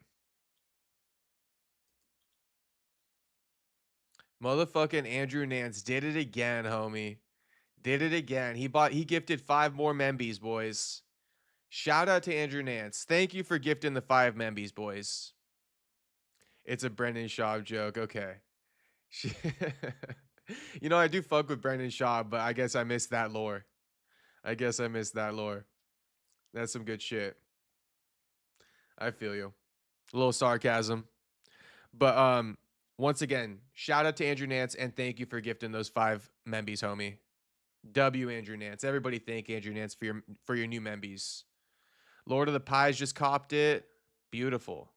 Motherfucking Andrew Nance did it again, homie. Did it again. He gifted 5 more Membies, boys. Shout out to Andrew Nance. Thank you for gifting the 5 Membies, boys. It's a Brendan Schaub joke. Okay. You know, I do fuck with Brendan Schaub, but I guess I missed that lore. That's some good shit. I feel you. A little sarcasm. But once again, shout out to Andrew Nance and thank you for gifting those 5 Membies, homie. W Andrew Nance. Everybody thank Andrew Nance for your new Membies. Lord of the Pies just copped it. Beautiful.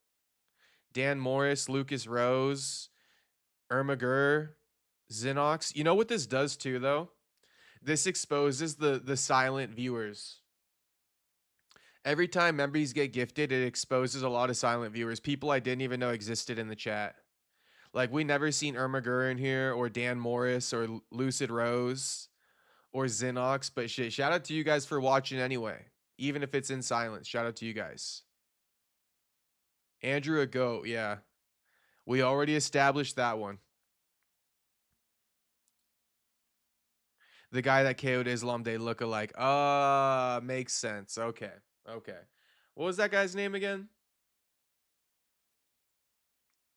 Dan Morris, Lucas Rose, Irma Gurr, Zinox. You know what this does too, though? This exposes the silent viewers. Every time Membies get gifted, it exposes a lot of silent viewers. People I didn't even know existed in the chat. Like, we never seen Irma Gurr in here, or Dan Morris, or Lucid Rose, or Zinox. But shit, shout out to you guys for watching anyway. Even if it's in silence, shout out to you guys. Andrew a goat, yeah. We already established that one. The guy that KO'd Islam Day look-alike. Makes sense. Okay. Okay. What was that guy's name again?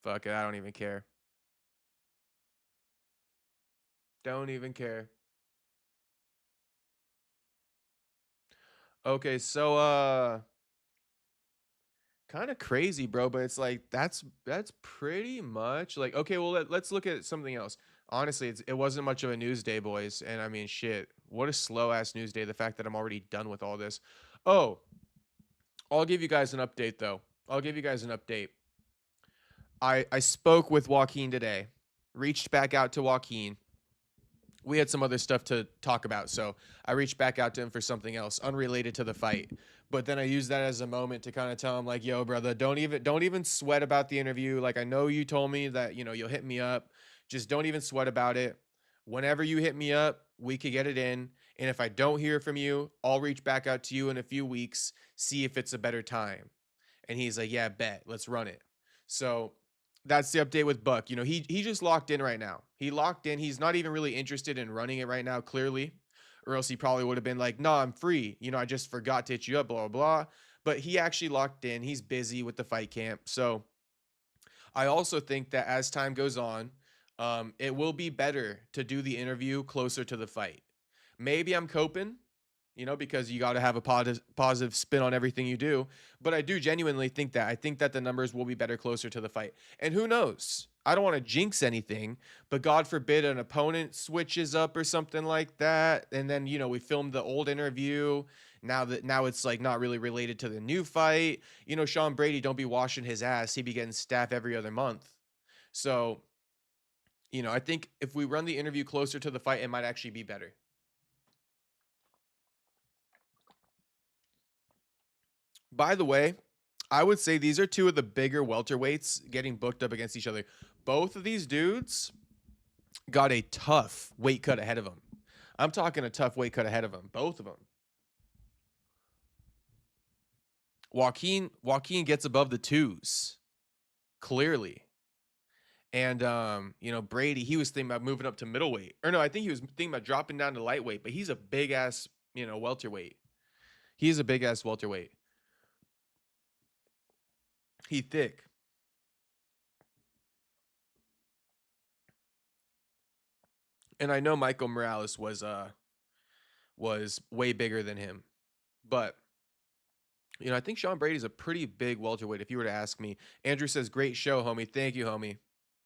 Fuck it, I don't even care. Don't even care. Okay, so kind of crazy, bro. But it's like that's pretty much like okay. Well, let's look at something else. Honestly, it wasn't much of a news day, boys. And I mean, shit, what a slow ass news day. The fact that I'm already done with all this. Oh, I'll give you guys an update though. I'll give you guys an update. I spoke with Joaquin today. Reached back out to Joaquin. We had some other stuff to talk about, so I reached back out to him for something else unrelated to the fight. But then I used that as a moment to kind of tell him like, "Yo, brother, don't even sweat about the interview. Like I know you told me that, you'll hit me up. Just don't even sweat about it. Whenever you hit me up, we could get it in. And if I don't hear from you, I'll reach back out to you in a few weeks, see if it's a better time." And he's like, "Yeah, bet. Let's run it." So that's the update with Buck. He just locked in right now. He locked in. He's not even really interested in running it right now, clearly. Or else he probably would have been like, "No, I'm free. I just forgot to hit you up, blah, blah, blah." But he actually locked in. He's busy with the fight camp. So I also think that as time goes on, it will be better to do the interview closer to the fight. Maybe I'm coping, because you got to have a positive spin on everything you do. But I do genuinely think that. I think that the numbers will be better closer to the fight. And who knows? I don't want to jinx anything, but God forbid an opponent switches up or something like that. And then, we filmed the old interview. Now it's like not really related to the new fight. Sean Brady, don't be washing his ass. He be getting staff every other month. So, I think if we run the interview closer to the fight, it might actually be better. By the way, I would say these are two of the bigger welterweights getting booked up against each other. Both of these dudes got a tough weight cut ahead of them. I'm talking a tough weight cut ahead of them. Both of them. Joaquin gets above the twos, clearly. And, Brady, he was thinking about moving up to middleweight. Or no, I think he was thinking about dropping down to lightweight, but he's a big-ass, welterweight. He's a big-ass welterweight. He thick. And I know Michael Morales was way bigger than him. But, I think Sean Brady's a pretty big welterweight if you were to ask me. Andrew says, "Great show, homie." Thank you, homie.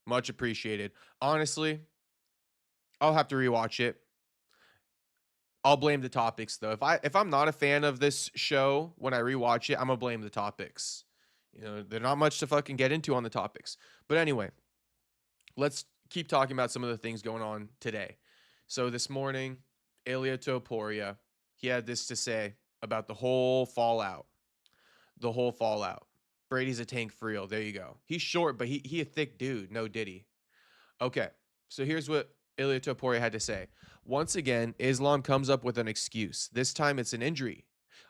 Much appreciated. Honestly, I'll have to rewatch it. I'll blame the topics though. If I'm not a fan of this show when I rewatch it, I'm gonna blame the topics. There's not much to fucking get into on the topics. But anyway, let's keep talking about some of the things going on today. So this morning, Ilia Topuria, he had this to say about the whole fallout. The whole fallout. Brady's a tank for real. There you go. He's short, but he a thick dude. No diddy. Okay, so here's what Ilia Topuria had to say. "Once again, Islam comes up with an excuse. This time it's an injury.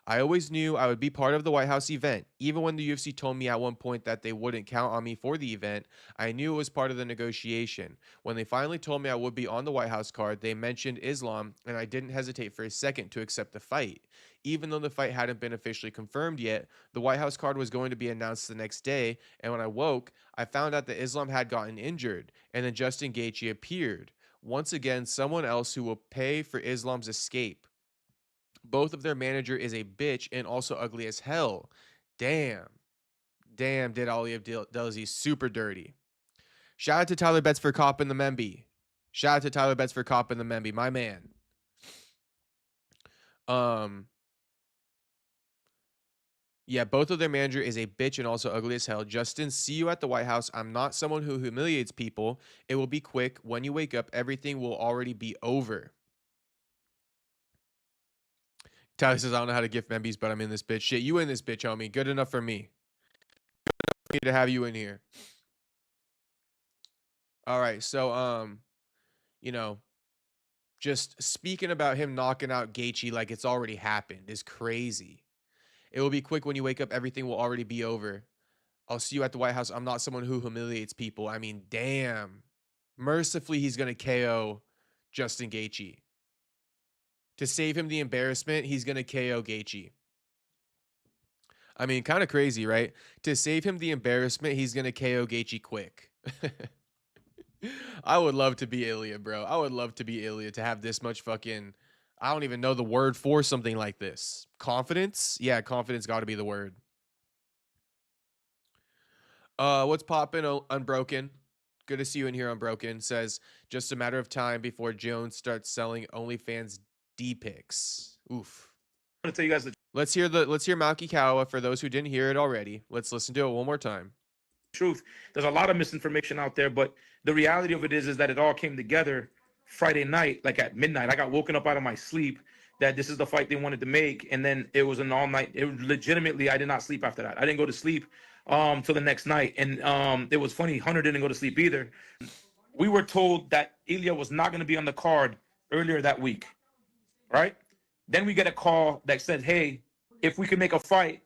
I always knew I would be part of the White House event. Even when the UFC told me at one point that they wouldn't count on me for the event, I knew it was part of the negotiation. When they finally told me I would be on the White House card, they mentioned Islam, and I didn't hesitate for a second to accept the fight. Even though the fight hadn't been officially confirmed yet, the White House card was going to be announced the next day, and when I woke, I found out that Islam had gotten injured, and then Justin Gaethje appeared. Once again, someone else who will pay for Islam's escape. Both of their manager is a bitch and also ugly as hell. Damn, did Ali Abdelaziz super dirty. Shout out to Tyler Betts for copping the Memby. My man. Yeah, both of their manager is a bitch and also ugly as hell. Justin, see you at the White House. I'm not someone who humiliates people. It will be quick. When you wake up, everything will already be over. Tyler says, "I don't know how to gift Membies, but I'm in this bitch." Shit, you in this bitch, homie. Good enough for me. Good enough for me to have you in here. All right, so, just speaking about him knocking out Gaethje like it's already happened is crazy. It will be quick. When you wake up, everything will already be over. I'll see you at the White House. I'm not someone who humiliates people. I mean, damn. Mercifully, he's going to KO Justin Gaethje. To save him the embarrassment, he's going to KO Gaethje. I mean, kind of crazy, right? To save him the embarrassment, he's going to KO Gaethje quick. I would love to be Ilia, bro. I would love to be Ilia, to have this much fucking... I don't even know the word for something like this. Confidence? Yeah, confidence got to be the word. What's poppin', Unbroken? Good to see you in here, Unbroken. Says, just a matter of time before Jones starts selling OnlyFans D-pics. Oof. I'm gonna tell you guys the Let's hear Malky Kawa for those who didn't hear it already. Let's listen to it one more time. truth. There's a lot of misinformation out there, but the reality of it is that it all came together Friday night, like at midnight. I got woken up out of my sleep that this is the fight they wanted to make, and then it was an all night. It legitimately, I did not sleep after that. I didn't go to sleep till the next night, and it was funny. Hunter didn't go to sleep either. We were told that Ilia was not going to be on the card earlier that week, right? Then we get a call that said, "Hey, if we can make a fight,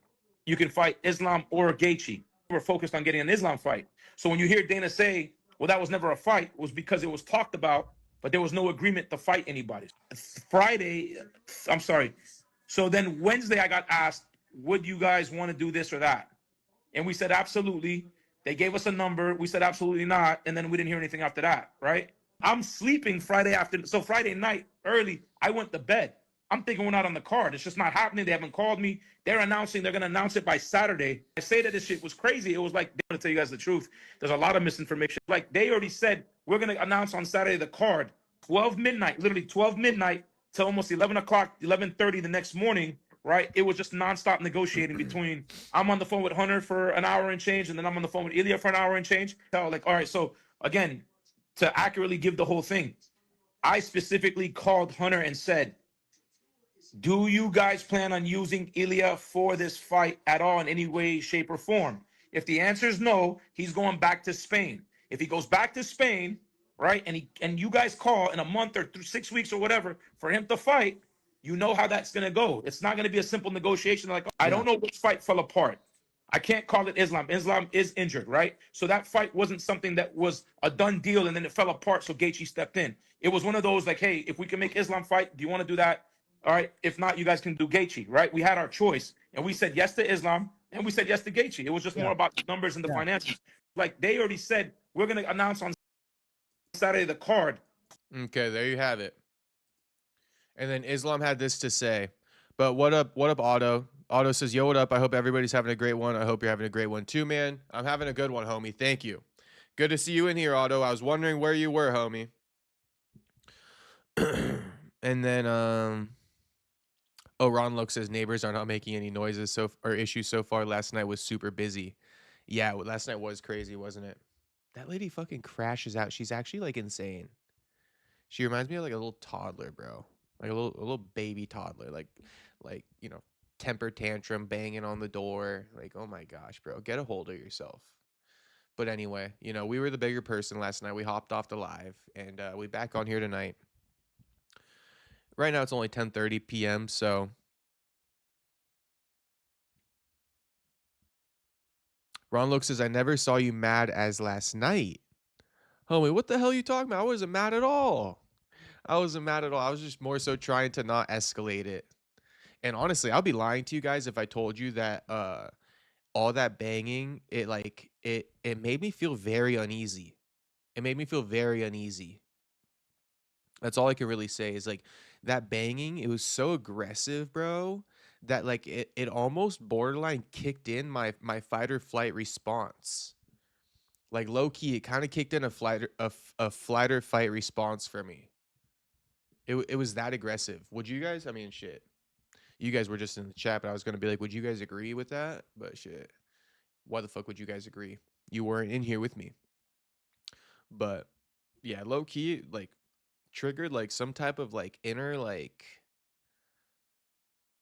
you can fight Islam or Gaethje." We're focused on getting an Islam fight. So when you hear Dana say, "Well, that was never a fight," it was because it was talked about, but there was no agreement to fight anybody. Friday, I'm sorry. So then Wednesday, I got asked, "Would you guys want to do this or that?" And we said, absolutely. They gave us a number. We said, absolutely not. And then we didn't hear anything after that, right? I'm sleeping Friday afternoon. So Friday night, early, I went to bed. I'm thinking we're not on the card. It's just not happening. They haven't called me. They're announcing they're going to announce it by Saturday. I say that this shit was crazy. It was like, I'm going to tell you guys the truth. There's a lot of misinformation. Like, they already said, we're going to announce on Saturday the card. 12 midnight, literally 12 midnight till almost 11 o'clock, 11:30 the next morning, right? It was just nonstop negotiating between, I'm on the phone with Hunter for an hour and change, and then I'm on the phone with Ilia for an hour and change. So like, all right, so again, to accurately give the whole thing, I specifically called Hunter and said, do you guys plan on using Ilia for this fight at all in any way, shape, or form? If the answer is no, he's going back to Spain. If he goes back to Spain, right, and you guys call in a month or 6 weeks or whatever for him to fight, you know how that's going to go. It's not going to be a simple negotiation like, I don't know which fight fell apart. I can't call it Islam. Islam is injured, right? So that fight wasn't something that was a done deal and then it fell apart, so Gaethje stepped in. It was one of those like, hey, if we can make Islam fight, do you want to do that? All right. If not, you guys can do Gaethje, right? We had our choice, and we said yes to Islam, and we said yes to Gaethje. It was just more about the numbers and the finances. Like, they already said, we're going to announce on Saturday the card. Okay, there you have it. And then Islam had this to say. But what up, Otto? Otto says, yo, what up? I hope everybody's having a great one. I hope you're having a great one too, man. I'm having a good one, homie. Thank you. Good to see you in here, Otto. I was wondering where you were, homie. And then, Ron Look says, neighbors are not making any noises or issues so far. Last night was super busy. Yeah, last night was crazy, wasn't it? That lady fucking crashes out. She's actually, like, insane. She reminds me of, like, a little toddler, bro. Like a little baby toddler. Like, you know, temper tantrum, banging on the door. Like, oh my gosh, bro. Get a hold of yourself. But anyway, you know, we were the bigger person last night. We hopped off the live, and we back on here tonight. Right now it's only 10:30 p.m., so Ron Look says, I never saw you mad as last night. Homie, what the hell are you talking about? I wasn't mad at all. I wasn't mad at all. I was just more so trying to not escalate it. And honestly, I'll be lying to you guys if I told you that all that banging, it made me feel very uneasy. It made me feel very uneasy. That's all I can really say is like that banging, it was so aggressive, bro, that like it almost borderline kicked in my fight or flight response. Like low key, it kind of kicked in a flight or fight response for me. It was that aggressive. Would you guys? I mean, shit. You guys were just in the chat, but I was gonna be like, would you guys agree with that? But shit, why the fuck would you guys agree? You weren't in here with me. But yeah, low key, like triggered like some type of like inner like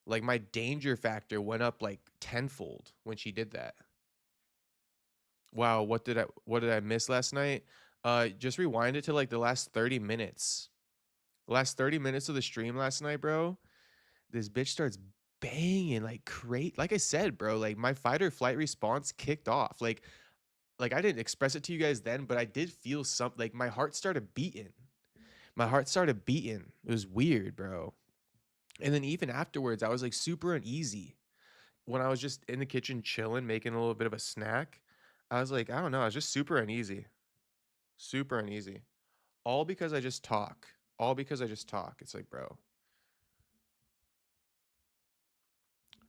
my danger factor went up like tenfold when she did that. Wow, what did I miss last night? Just rewind it to like the last 30 minutes. The last 30 minutes of the stream last night, bro. This bitch starts banging like crazy. Like I said, bro, like my fight or flight response kicked off. Like I didn't express it to you guys then, but I did feel something. Like my heart started beating. My heart started beating. It was weird, bro. And then even afterwards, I was like super uneasy. When I was just in the kitchen chilling, making a little bit of a snack, I was like, I don't know. I was just super uneasy. Super uneasy. All because I just talk. All because I just talk. It's like, bro.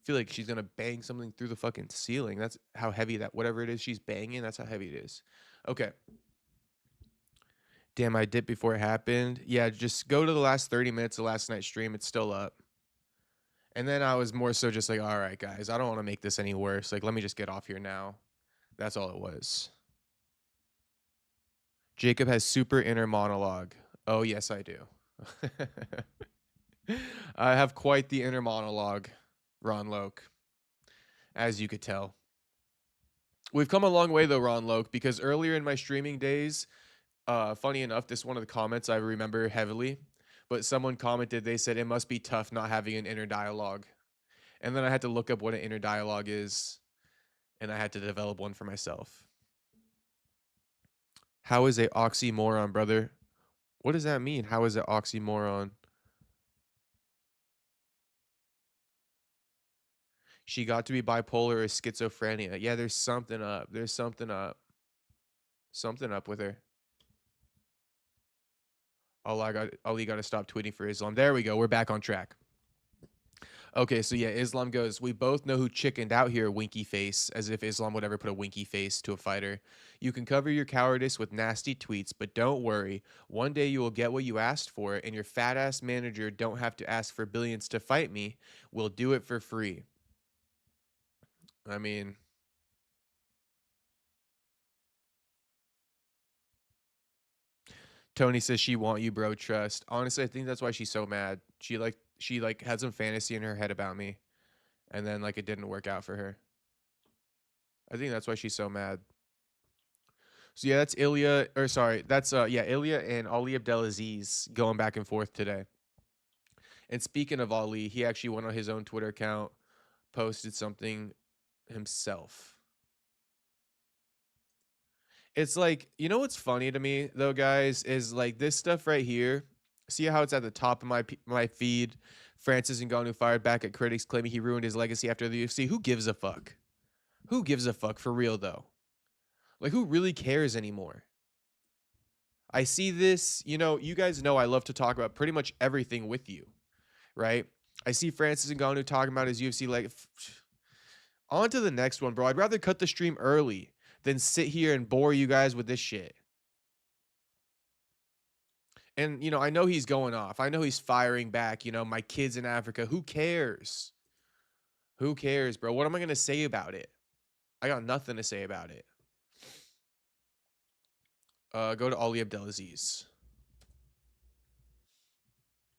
feel like she's gonna bang something through the fucking ceiling. That's how heavy that whatever it is she's banging, that's how heavy it is. Okay. Damn, I dipped before it happened. Yeah, just go to the last 30 minutes of last night's stream. It's still up. And then I was more so just like, all right, guys, I don't want to make this any worse. Like, let me just get off here now. That's all it was. Jacob has super inner monologue. Oh, yes, I do. I have quite the inner monologue, Ron Loke, as you could tell. We've come a long way, though, Ron Loke, because earlier in my streaming days, funny enough, this is one of the comments I remember heavily, but someone commented, they said, it must be tough not having an inner dialogue. And then I had to look up what an inner dialogue is, and I had to develop one for myself. How is a oxymoron, brother? What does that mean? How is it oxymoron? She got to be bipolar or schizophrenia. Yeah, there's something up. There's something up. Something up with her. Ali got to stop tweeting for Islam. There we go. We're back on track. Okay, so yeah, Islam goes, we both know who chickened out here, winky face, as if Islam would ever put a winky face to a fighter. You can cover your cowardice with nasty tweets, but don't worry. One day you will get what you asked for, and your fat-ass manager don't have to ask for billions to fight me. We'll do it for free. I mean... Tony says she want you, bro. Trust. Honestly, I think that's why she's so mad. She had some fantasy in her head about me, and then like it didn't work out for her. I think that's why she's so mad. So yeah, that's Ilia, or sorry, that's Ilia and Ali Abdelaziz going back and forth today. And speaking of Ali, he actually went on his own Twitter account, posted something himself. It's like, you know what's funny to me though, guys, is like this stuff right here. See how it's at the top of my feed? Francis Ngannou fired back at critics claiming he ruined his legacy after the UFC. Who gives a fuck? Who gives a fuck for real though? Like, who really cares anymore? I see this, you know, you guys know I love to talk about pretty much everything with you, right? I see Francis Ngannou talking about his UFC leg. On to the next one, bro. I'd rather cut the stream early than sit here and bore you guys with this shit. And, you know, I know he's going off. I know he's firing back, you know, my kids in Africa. Who cares? Who cares, bro? What am I going to say about it? I got nothing to say about it. Go to Ali Abdelaziz.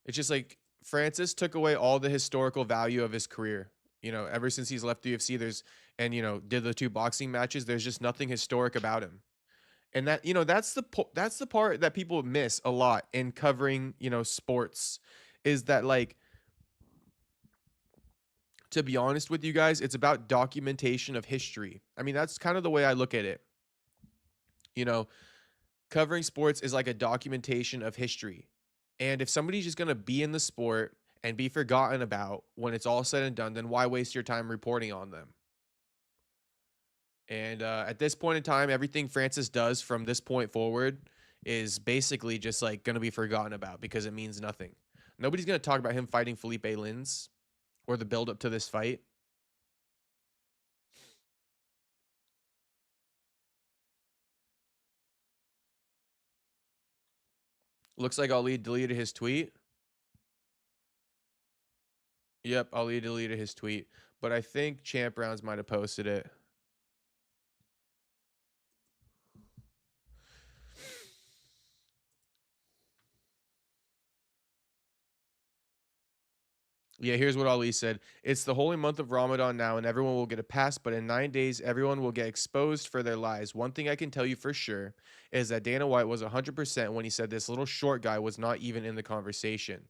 It's just like Francis took away all the historical value of his career. You know, ever since he's left the UFC, and, you know, did the 2 boxing matches, there's just nothing historic about him. And that, you know, that's the part that people miss a lot in covering, you know, sports, is that, like, to be honest with you guys, it's about documentation of history. I mean, that's kind of the way I look at it. You know, covering sports is like a documentation of history. And if somebody's just going to be in the sport and be forgotten about when it's all said and done, then why waste your time reporting on them? And at this point in time, everything Francis does from this point forward is basically just like going to be forgotten about because it means nothing. Nobody's going to talk about him fighting Felipe Lins or the build up to this fight. Looks like Ali deleted his tweet. Yep, Ali deleted his tweet. But I think Champ Rounds might have posted it. Yeah, here's what Ali said. It's the holy month of Ramadan now, and everyone will get a pass, but in 9 days, everyone will get exposed for their lies. One thing I can tell you for sure is that Dana White was 100% when he said this little short guy was not even in the conversation.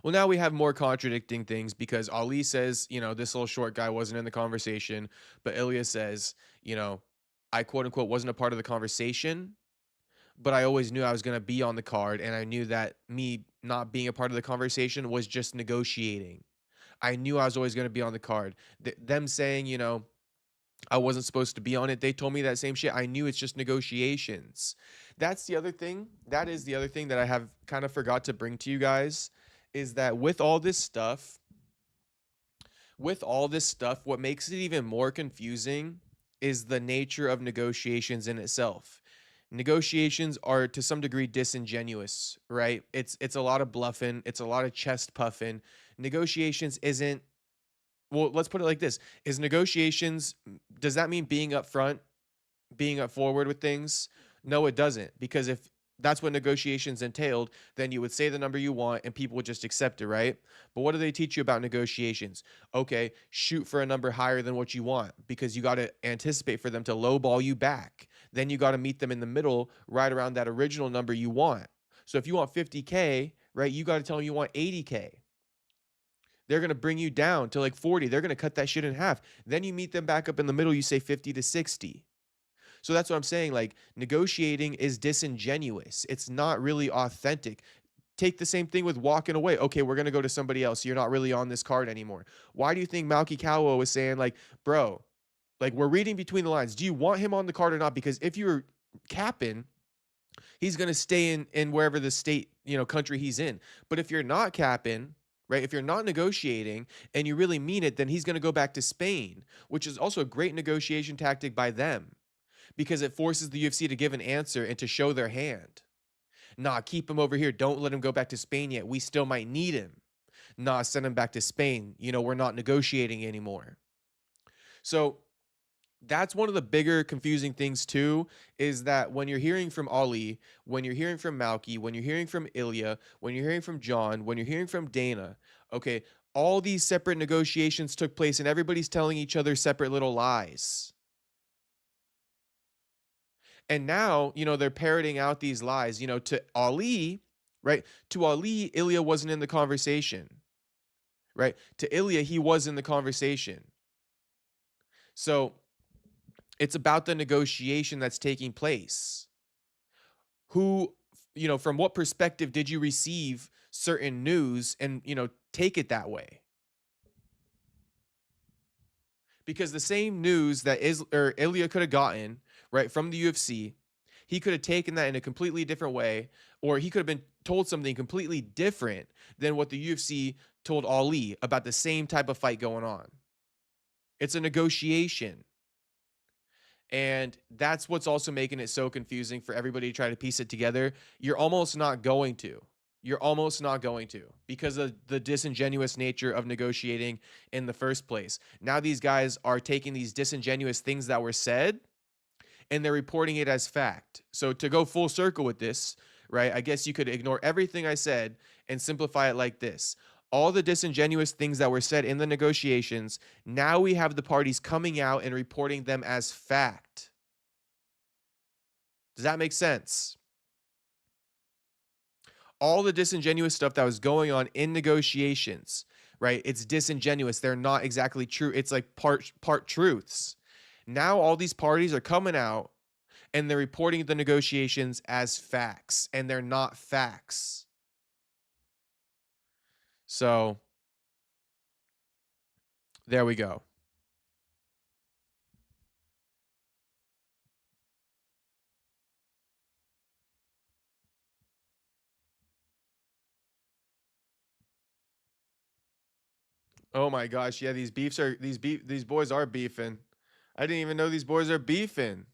Well, now we have more contradicting things because Ali says, you know, this little short guy wasn't in the conversation, but Ilia says, you know, I quote-unquote wasn't a part of the conversation, but I always knew I was going to be on the card, and I knew that me not being a part of the conversation was just negotiating. I knew I was always going to be on the card. Them saying, you know, I wasn't supposed to be on it, they told me that same shit. I knew it's just negotiations. That's the other thing. That is the other thing that I have kind of forgot to bring to you guys, is that with all this stuff, with all this stuff, what makes it even more confusing is the nature of negotiations in itself. Negotiations are to some degree disingenuous, right? It's a lot of bluffing, it's a lot of chest puffing. Negotiations isn't, well, let's put it like this. Is negotiations, does that mean being upfront, being up forward with things? No, it doesn't. Because if that's what negotiations entailed, then you would say the number you want and people would just accept it, right? But what do they teach you about negotiations? Okay, shoot for a number higher than what you want because you got to anticipate for them to lowball you back. Then you got to meet them in the middle right around that original number you want. So if you want 50K, right, you got to tell them you want 80K. They're going to bring you down to like 40. They're going to cut that shit in half. Then you meet them back up in the middle. You say 50 to 60. So that's what I'm saying. Like, negotiating is disingenuous. It's not really authentic. Take the same thing with walking away. Okay, we're going to go to somebody else. You're not really on this card anymore. Why do you think Malky Cowell was saying, like, bro, like, we're reading between the lines. Do you want him on the card or not? Because if you're capping, he's going to stay in wherever the state, country he's in. But if you're not capping, right, if you're not negotiating and you really mean it, then he's going to go back to Spain, which is also a great negotiation tactic by them because it forces the UFC to give an answer and to show their hand. Nah, keep him over here. Don't let him go back to Spain yet. We still might need him. Nah, send him back to Spain. We're not negotiating anymore. So that's one of the bigger confusing things too, is that when you're hearing from Ali, when you're hearing from Malky, when you're hearing from Ilia, when you're hearing from John, when you're hearing from Dana, okay, all these separate negotiations took place and everybody's telling each other separate little lies. And now, they're parroting out these lies, to Ali, right? To Ali, Ilia wasn't in the conversation, right? To Ilia, he was in the conversation. So it's about the negotiation that's taking place. Who, from what perspective did you receive certain news and, take it that way? Because the same news that Ilia could have gotten, right, from the UFC, he could have taken that in a completely different way, or he could have been told something completely different than what the UFC told Ali about the same type of fight going on. It's a negotiation. And that's what's also making it so confusing for everybody to try to piece it together. You're almost not going to. You're almost not going to because of the disingenuous nature of negotiating in the first place. Now these guys are taking these disingenuous things that were said and they're reporting it as fact. So to go full circle with this, right, I guess you could ignore everything I said and simplify it like this. All the disingenuous things that were said in the negotiations, now we have the parties coming out and reporting them as fact. Does that make sense? All the disingenuous stuff that was going on in negotiations, right? It's disingenuous. They're not exactly true. It's like part truths. Now all these parties are coming out and they're reporting the negotiations as facts, and they're not facts. So there we go. Oh my gosh, yeah, these boys are beefing. I didn't even know these boys are beefing.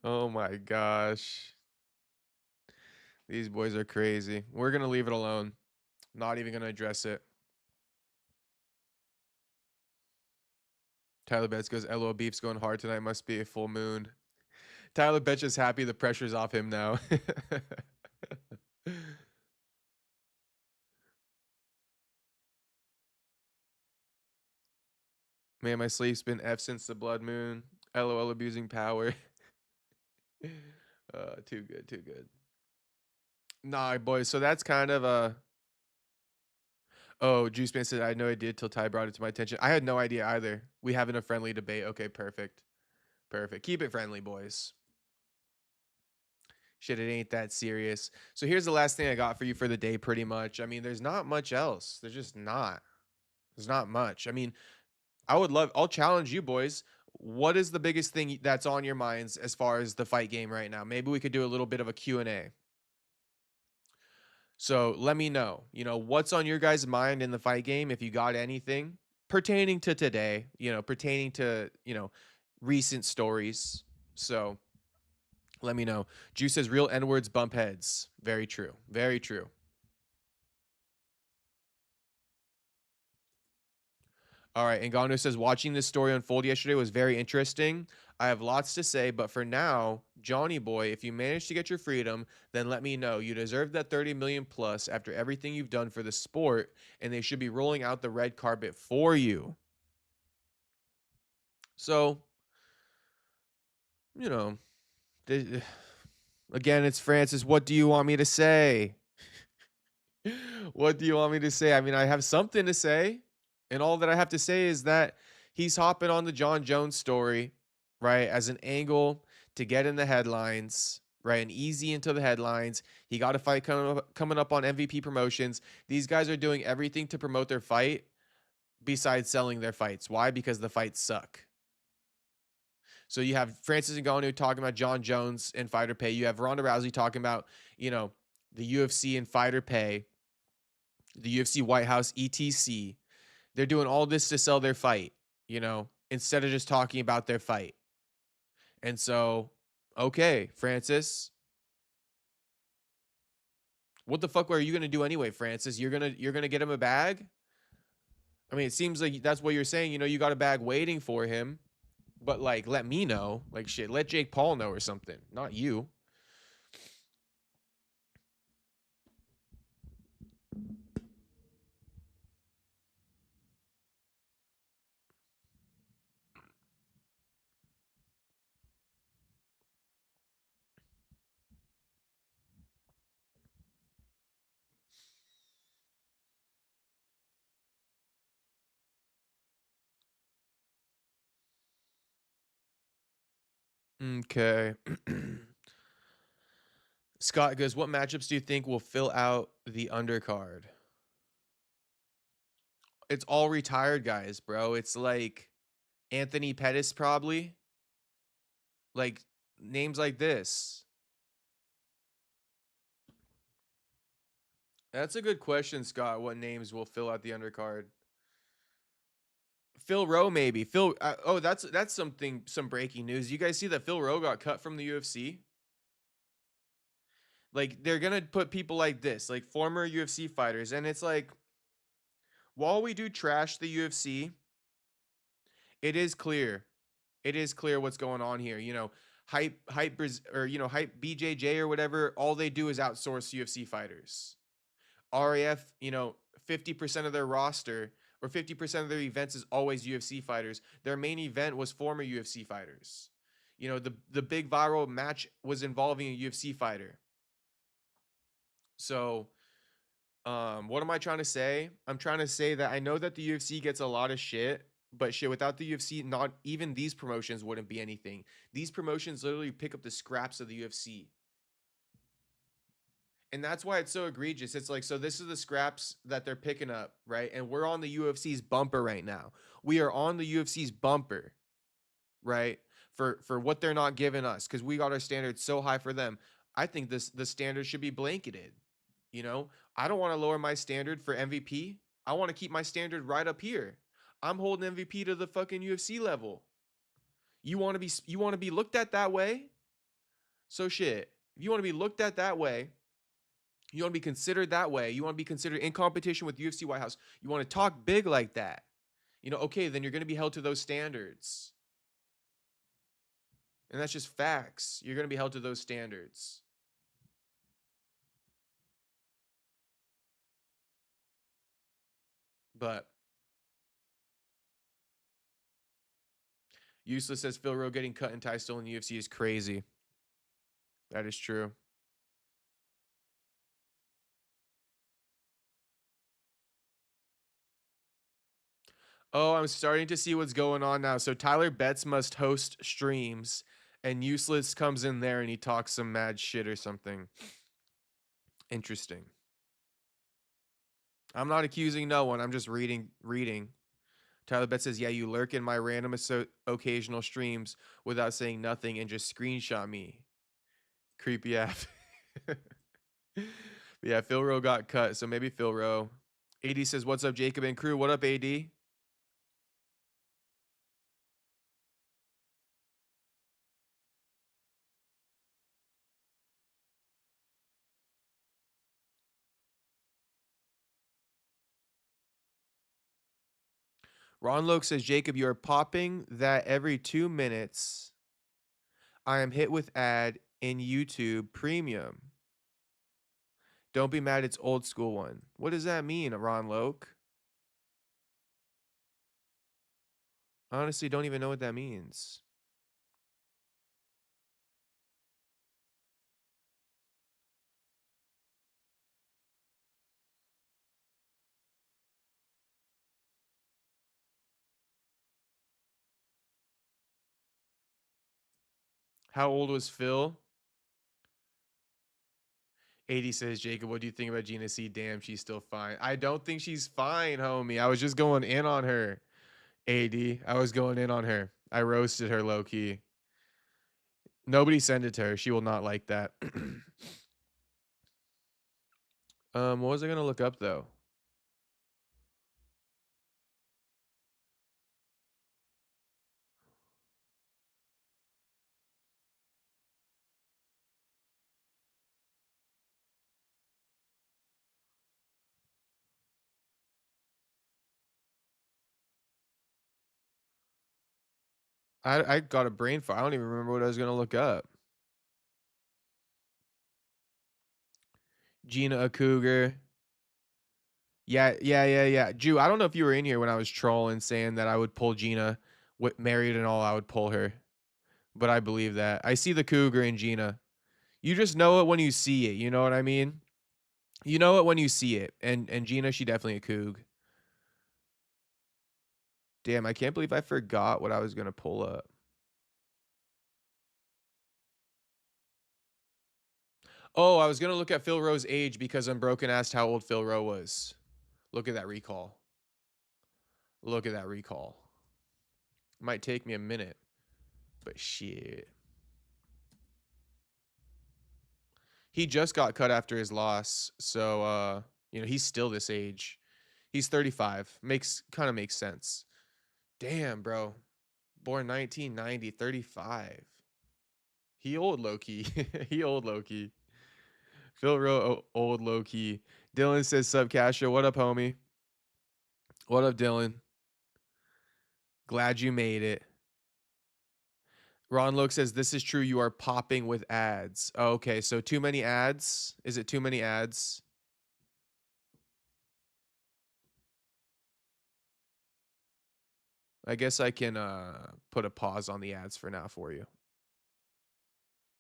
Oh my gosh. These boys are crazy. We're going to leave it alone. Not even going to address it. Tyler Betts goes, LOL, beef's going hard tonight. Must be a full moon. Tyler Betts is happy the pressure's off him now. Man, my sleep's been F since the blood moon. LOL, abusing power. Too good, too good. Nah, boys, so that's kind of a... Oh, Juice Man said, I had no idea till Ty brought it to my attention. I had no idea either. We having a friendly debate. Okay, perfect. Perfect. Keep it friendly, boys. Shit, it ain't that serious. So here's the last thing I got for you for the day, pretty much. I mean, there's not much else. There's just not. There's not much. I mean, I'll challenge you, boys. What is the biggest thing that's on your minds as far as the fight game right now? Maybe we could do a little bit of a Q&A. So let me know, what's on your guys' mind in the fight game if you got anything pertaining to today, pertaining to, recent stories. So let me know. Juice says real N-words bump heads. Very true. Very true. All right. Ngannou says watching this story unfold yesterday was very interesting. I have lots to say, but for now, Johnny boy, if you manage to get your freedom, then let me know. You deserve that 30 million plus after everything you've done for the sport, and they should be rolling out the red carpet for you. So, again, it's Francis. What do you want me to say? What do you want me to say? I mean, I have something to say, and all that I have to say is that he's hopping on the John Jones story, right, as an angle to get in the headlines, right, and easy into the headlines. He got a fight coming up on MVP Promotions. These guys are doing everything to promote their fight besides selling their fights. Why? Because the fights suck. So you have Francis Ngannou talking about John Jones and fighter pay. You have Ronda Rousey talking about, the UFC and fighter pay, the UFC White House, etc. They're doing all this to sell their fight, instead of just talking about their fight. And so, okay, Francis, what the fuck are you gonna do anyway, Francis? You're gonna get him a bag? I mean, it seems like that's what you're saying. You got a bag waiting for him, but like, let me know. Like, shit, let Jake Paul know or something, not you. Okay. Scott goes, what matchups do you think will fill out the undercard? It's all retired guys, bro. It's like Anthony Pettis, probably. Like, names like this. That's a good question, Scott. What names will fill out the undercard? Phil Rowe, maybe. That's some breaking news. You guys see that Phil Rowe got cut from the UFC? Like, they're gonna put people like this, like former UFC fighters, and it's like, while we do trash the UFC, it is clear. It is clear what's going on here. Hype Hype BJJ or whatever, all they do is outsource UFC fighters. RAF, 50% of their roster or 50% of their events is always UFC fighters. Their main event was former UFC fighters. The big viral match was involving a UFC fighter. So, what am I trying to say? I'm trying to say that I know that the UFC gets a lot of shit, but shit, without the UFC, not even these promotions wouldn't be anything. These promotions literally pick up the scraps of the UFC. And that's why it's so egregious. It's like, so this is the scraps that they're picking up, right? And we're on the UFC's bumper right now. We are on the UFC's bumper, right? For what they're not giving us, because we got our standards so high for them. I think the standard should be blanketed. I don't want to lower my standard for MVP. I want to keep my standard right up here. I'm holding MVP to the fucking UFC level. You want to be looked at that way? So shit. If you want to be looked at that way, you want to be considered that way, you want to be considered in competition with UFC White House, you want to talk big like that, okay, then you're going to be held to those standards. And that's just facts. You're going to be held to those standards. But Useless says Phil Rowe getting cut and Ty still in the UFC is crazy. That is true. Oh, I'm starting to see what's going on now. So Tyler Betts must host streams, and Useless comes in there and he talks some mad shit or something. Interesting. I'm not accusing no one. I'm just reading. Tyler Betts says, yeah, you lurk in my random occasional streams without saying nothing and just screenshot me. Creepy app. Yeah, Phil Rowe got cut, so maybe Phil Rowe. AD says, "What's up, Jacob and crew? What up, AD?" Ron Loke says, "Jacob, you are popping that every 2 minutes. I am hit with ad in YouTube Premium. Don't be mad, it's old school one." What does that mean, Ron Loke? Honestly, don't even know what that means. How old was Phil? 80 says, "Jacob, what do you think about Gina C? Damn, she's still fine." I don't think she's fine, homie. I was just going in on her. AD, I was going in on her. I roasted her low key. Nobody send it to her. She will not like that. What was I gonna look up though? I got a brain fart. I don't even remember what I was gonna look up. Gina a cougar. Yeah. Jew, I don't know if you were in here when I was trolling saying that I would pull Gina with married and all, I would pull her. But I believe that. I see the cougar in Gina. You just know it when you see it, you know what I mean? You know it when you see it. And Gina, she definitely a coug. Damn, I can't believe I forgot what I was gonna pull up. Oh, I was gonna look at Phil Rowe's age because Unbroken asked how old Phil Rowe was. Look at that recall. Look at that recall. Might take me a minute, but shit. He just got cut after his loss, so you know, he's still this age. He's 35. Kind of makes sense. Damn, bro. Born 1990, 35. He old low-key. He old low-key. Phil Rowe, old low-key. Dylan says, "Sub Castro, what up, homie?" What up, Dylan? Glad you made it. Ron Loke says, "This is true. You are popping with ads." Oh, okay, so too many ads? Is it too many ads? I guess I can put a pause on the ads for now for you.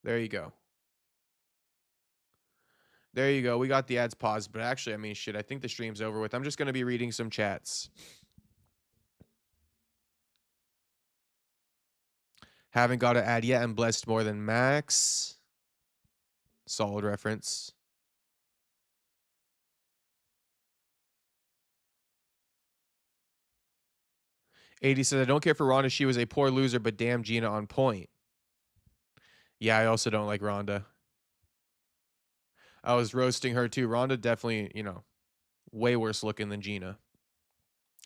There you go. There you go. We got the ads paused, but actually, I mean, shit, I think the stream's over with. I'm just going to be reading some chats. Haven't got an ad yet. I'm blessed more than Max. Solid reference. AD says, "I don't care for Ronda. She was a poor loser, but damn, Gina on point." Yeah, I also don't like Ronda. I was roasting her too. Ronda definitely, you know, way worse looking than Gina.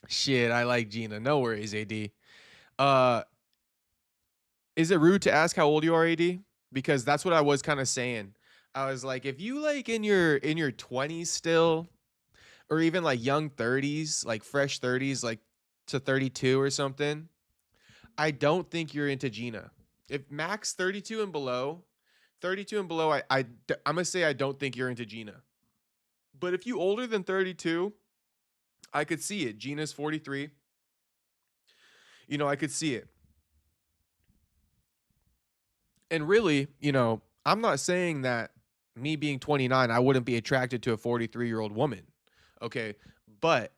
Shit, I like Gina. No worries, AD. Is it rude to ask how old you are, AD? Because that's what I was kind of saying. I was like, if you like in your 20s still, or even like young 30s, like fresh 30s, like to 32 or something, I don't think you're into Gina. If max 32 and below, I'm gonna say I don't think you're into Gina. But if you older than 32, I could see it. Gina's 43. You know, I could see it. And really, you know, I'm not saying that me being 29, I wouldn't be attracted to a 43-year-old woman. Okay. But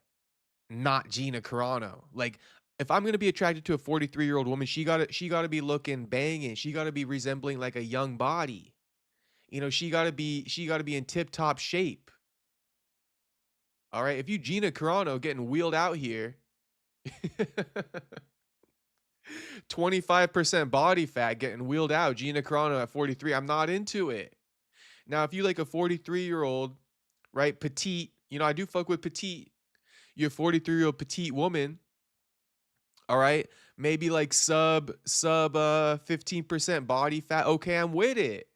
not Gina Carano. Like, if I'm gonna be attracted to a 43-year-old woman, she gotta be looking banging. She gotta be resembling like a young body. You know, she gotta be in tip-top shape. All right. If you Gina Carano getting wheeled out here, 25% body fat getting wheeled out, Gina Carano at 43, I'm not into it. Now, if you like a 43-year-old right? Petite, you know, I do fuck with petite. You're a 43-year-old petite woman, all right? Maybe like sub 15% body fat. Okay, I'm with it.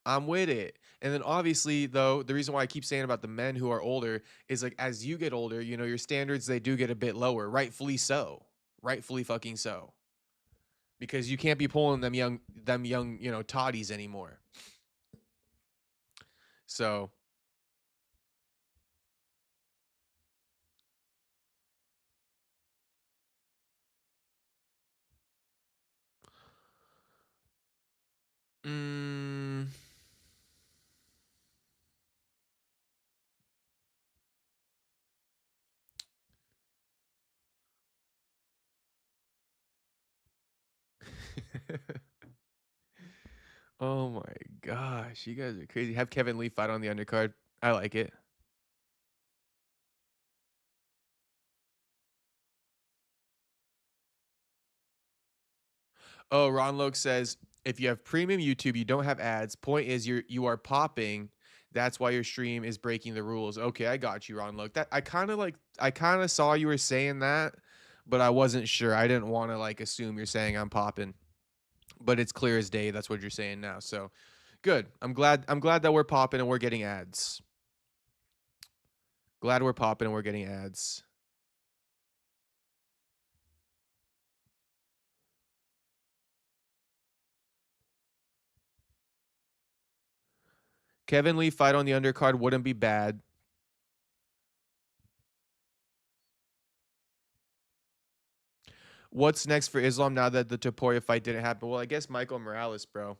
I'm with it. And then obviously, though, the reason why I keep saying about the men who are older is like as you get older, you know, your standards, they do get a bit lower, rightfully so. Rightfully fucking so. Because you can't be pulling them young, you know, toddies anymore. So mm, oh my gosh, you guys are crazy. Have Kevin Lee fight on the undercard. I like it. Oh, Ron Loke says if you have premium YouTube, you don't have ads. Point is you are popping. That's why your stream is breaking the rules. Okay, I got you, Ron Loke. That I kind of saw you were saying that, but I wasn't sure. I didn't want to like assume you're saying I'm popping. But it's clear as day that's what you're saying now. So good. I'm glad that we're popping and we're getting ads. Glad we're popping and we're getting ads. Kevin Lee fight on the undercard wouldn't be bad. What's next for Islam now that the Topuria fight didn't happen? Well, I guess Michael Morales, bro.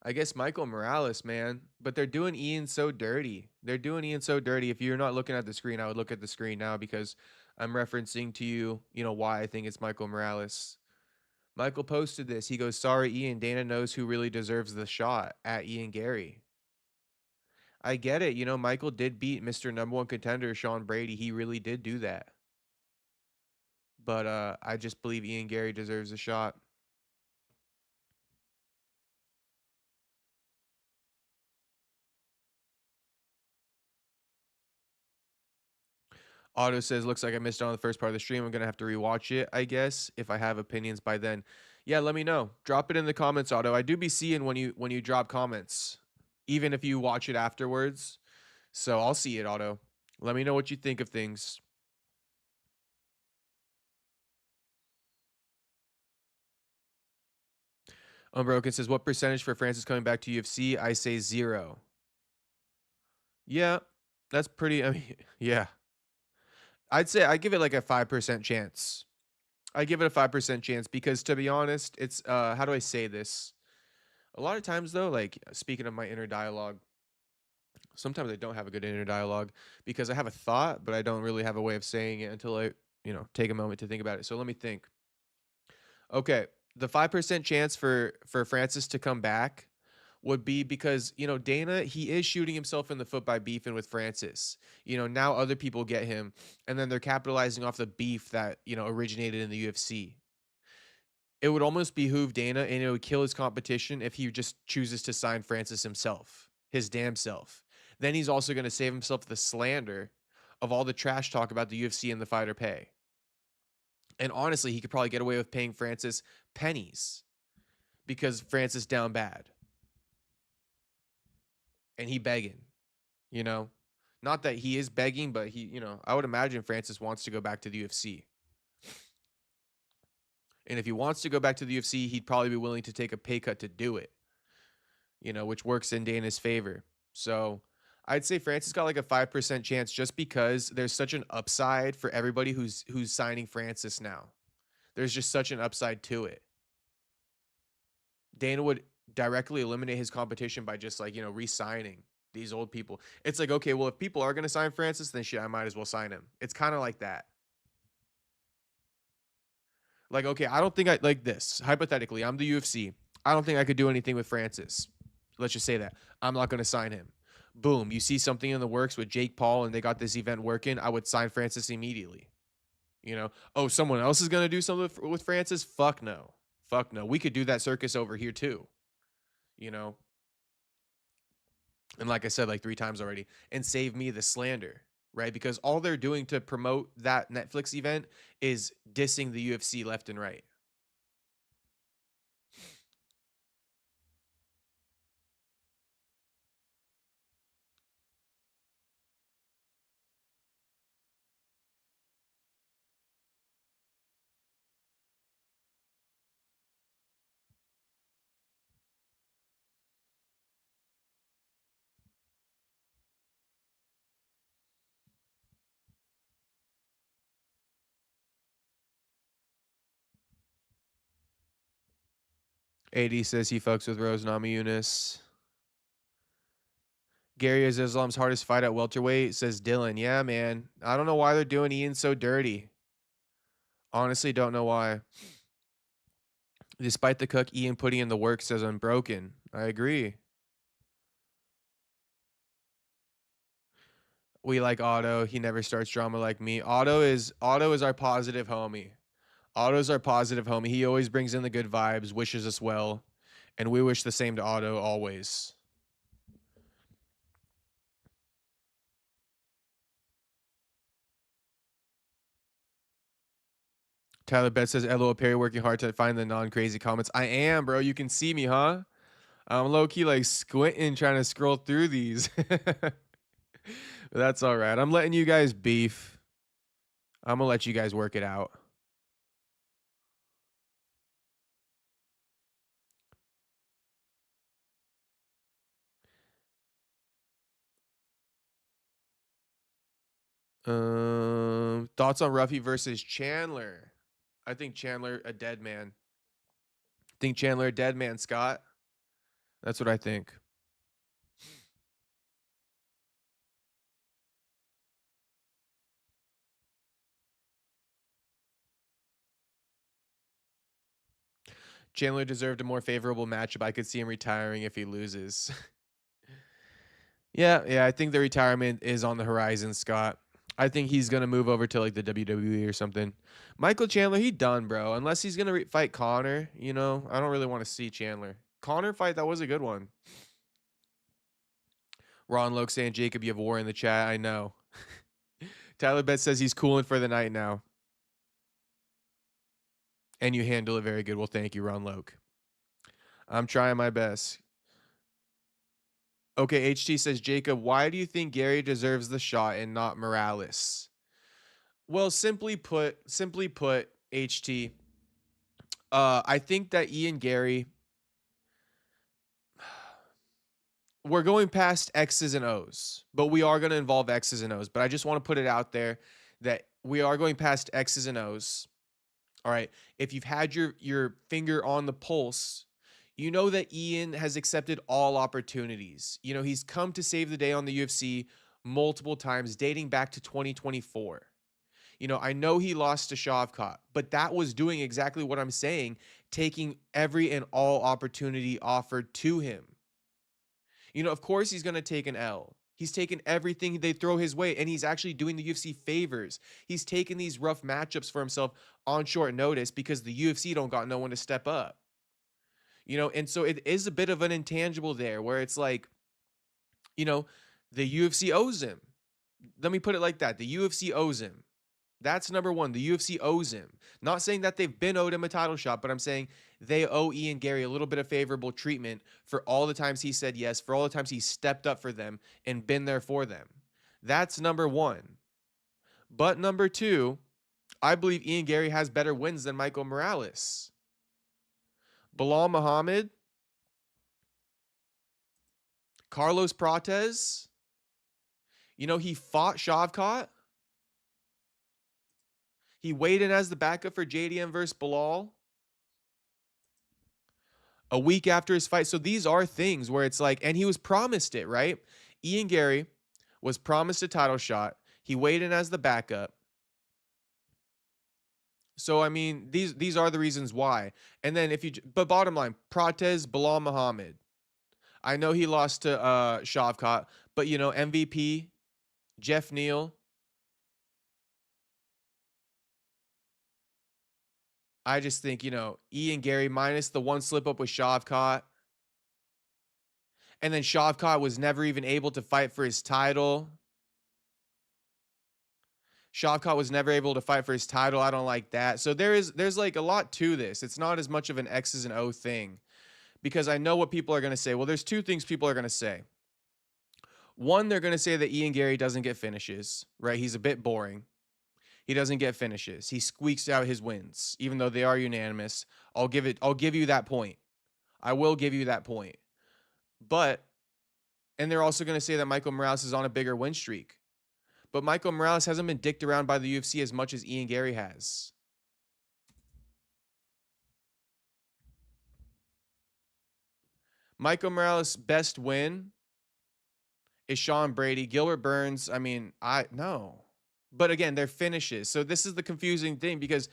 I guess Michael Morales, man. But they're doing Ian so dirty. They're doing Ian so dirty. If you're not looking at the screen, I would look at the screen now because I'm referencing to you, you know, why I think it's Michael Morales. Michael posted this. He goes, sorry, Ian. Dana knows who really deserves the shot at Ian Gary. I get it. You know, Michael did beat Mr. Number One Contender, Sean Brady. He really did do that. But I just believe Ian Gary deserves a shot. Otto says, looks like I missed out on the first part of the stream. I'm going to have to rewatch it, I guess, if I have opinions by then. Yeah, let me know. Drop it in the comments, Otto. I do be seeing when you drop comments, even if you watch it afterwards. So I'll see it, Otto. Let me know what you think of things. Unbroken says, what percentage for Francis coming back to UFC? I say 0. Yeah, that's pretty, I mean, yeah. I'd say I give it like a 5% chance. I give it a 5% chance because to be honest, it's how do I say this? A lot of times though, like speaking of my inner dialogue, sometimes I don't have a good inner dialogue because I have a thought, but I don't really have a way of saying it until I, you know, take a moment to think about it. So let me think. Okay, the 5% chance for Francis to come back would be because, you know, Dana, he is shooting himself in the foot by beefing with Francis. You know, now other people get him, and then they're capitalizing off the beef that, you know, originated in the UFC. It would almost behoove Dana, and it would kill his competition if he just chooses to sign Francis himself, his damn self. Then he's also going to save himself the slander of all the trash talk about the UFC and the fighter pay. And honestly, he could probably get away with paying Francis pennies because Francis down bad. And he begging, you know, not that he is begging, but he, you know, I would imagine Francis wants to go back to the UFC. And if he wants to go back to the UFC, he'd probably be willing to take a pay cut to do it, you know, which works in Dana's favor. So I'd say Francis got like a 5% chance just because there's such an upside for everybody who's signing Francis now. There's just such an upside to it. Dana would directly eliminate his competition by just like, you know, re-signing these old people. It's like, okay, well, if people are going to sign Francis, then shit, I might as well sign him. It's kind of like that. Like, okay, I don't think I like this. Hypothetically, I'm the UFC. I don't think I could do anything with Francis. Let's just say that. I'm not going to sign him. Boom. You see something in the works with Jake Paul and they got this event working. I would sign Francis immediately. You know, oh, someone else is going to do something with Francis? Fuck no. Fuck no. We could do that circus over here too. You know, And like I said, like 3 times already, and save me the slander, right? Because all they're doing to promote that Netflix event is dissing the UFC left and right. AD says he fucks with Rose Namajunas. Gary is Islam's hardest fight at welterweight, says Dylan. Yeah, man. I don't know why they're doing Ian so dirty. Honestly, don't know why. Despite the cook, Ian putting in the work, says Unbroken. I agree. We like Otto. He never starts drama like me. Otto is our positive homie. Otto's our positive homie. He always brings in the good vibes, wishes us well, and we wish the same to Otto always. Tyler Betts says, LOL Perry working hard to find the non-crazy comments. I am, bro. You can see me, huh? I'm low-key like squinting trying to scroll through these. That's all right. I'm letting you guys beef. I'm going to let you guys work it out. Thoughts on Ruffy versus Chandler? I think Chandler a dead man. Think Chandler a dead man, Scott? That's what I think. Chandler deserved a more favorable matchup. I could see him retiring if he loses. Yeah, I think the retirement is on the horizon, Scott. I think he's going to move over to like the WWE or something. Michael Chandler, he done, bro. Unless he's going to fight Conor, I don't really want to see Chandler. Conor fight, that was a good one. Ron Loke saying, Jacob, you have war in the chat. I know. Tyler Betts says he's cooling for the night now. And you handle it very good. Well, thank you, Ron Loke. I'm trying my best. Okay, HT says, Jacob, why do you think Gary deserves the shot and not Morales? Well, simply put, HT, I think that Ian Gary, we're going past X's and O's, but we are going to involve X's and O's. But I just want to put it out there that we are going past X's and O's. All right. If you've had your finger on the pulse, you know that Ian has accepted all opportunities. He's come to save the day on the UFC multiple times, dating back to 2024. I know he lost to Shavchenko, but that was doing exactly what I'm saying, taking every and all opportunity offered to him. Of course he's going to take an L. He's taken everything they throw his way, and he's actually doing the UFC favors. He's taken these rough matchups for himself on short notice because the UFC don't got no one to step up. And so it is a bit of an intangible there where it's like, the UFC owes him. Let me put it like that. The UFC owes him. That's number one. The UFC owes him. Not saying that they've been owed him a title shot, but I'm saying they owe Ian Gary a little bit of favorable treatment for all the times he said yes, for all the times he stepped up for them and been there for them. That's number one. But number two, I believe Ian Gary has better wins than Michael Morales. Bilal Muhammad, Carlos Prates, he fought Shavchenko. He weighed in as the backup for JDM versus Bilal a week after his fight. So these are things where it's like, and he was promised it, right? Ian Gary was promised a title shot. He weighed in as the backup. So, I mean, these are the reasons why. And then but bottom line, Prates, Bilal Muhammad. I know he lost to Shavchenko, but MVP, Jeff Neal. I just think, Ian Gary minus the one slip up with Shavchenko. And then Shavkat was never even able to fight for his title. Shavkat was never able to fight for his title. I don't like that. So there's like a lot to this. It's not as much of an X's and O thing, because I know what people are going to say. Well, there's two things people are going to say. One, they're going to say that Ian Gary doesn't get finishes, right? He's a bit boring. He doesn't get finishes. He squeaks out his wins, even though they are unanimous. I'll give you that point. I will give you that point. But, and they're also going to say that Michael Morales is on a bigger win streak. But Michael Morales hasn't been dicked around by the UFC as much as Ian Gary has. Michael Morales' best win is Sean Brady. Gilbert Burns, I mean, no. But again, they're finishes. So this is the confusing thing, because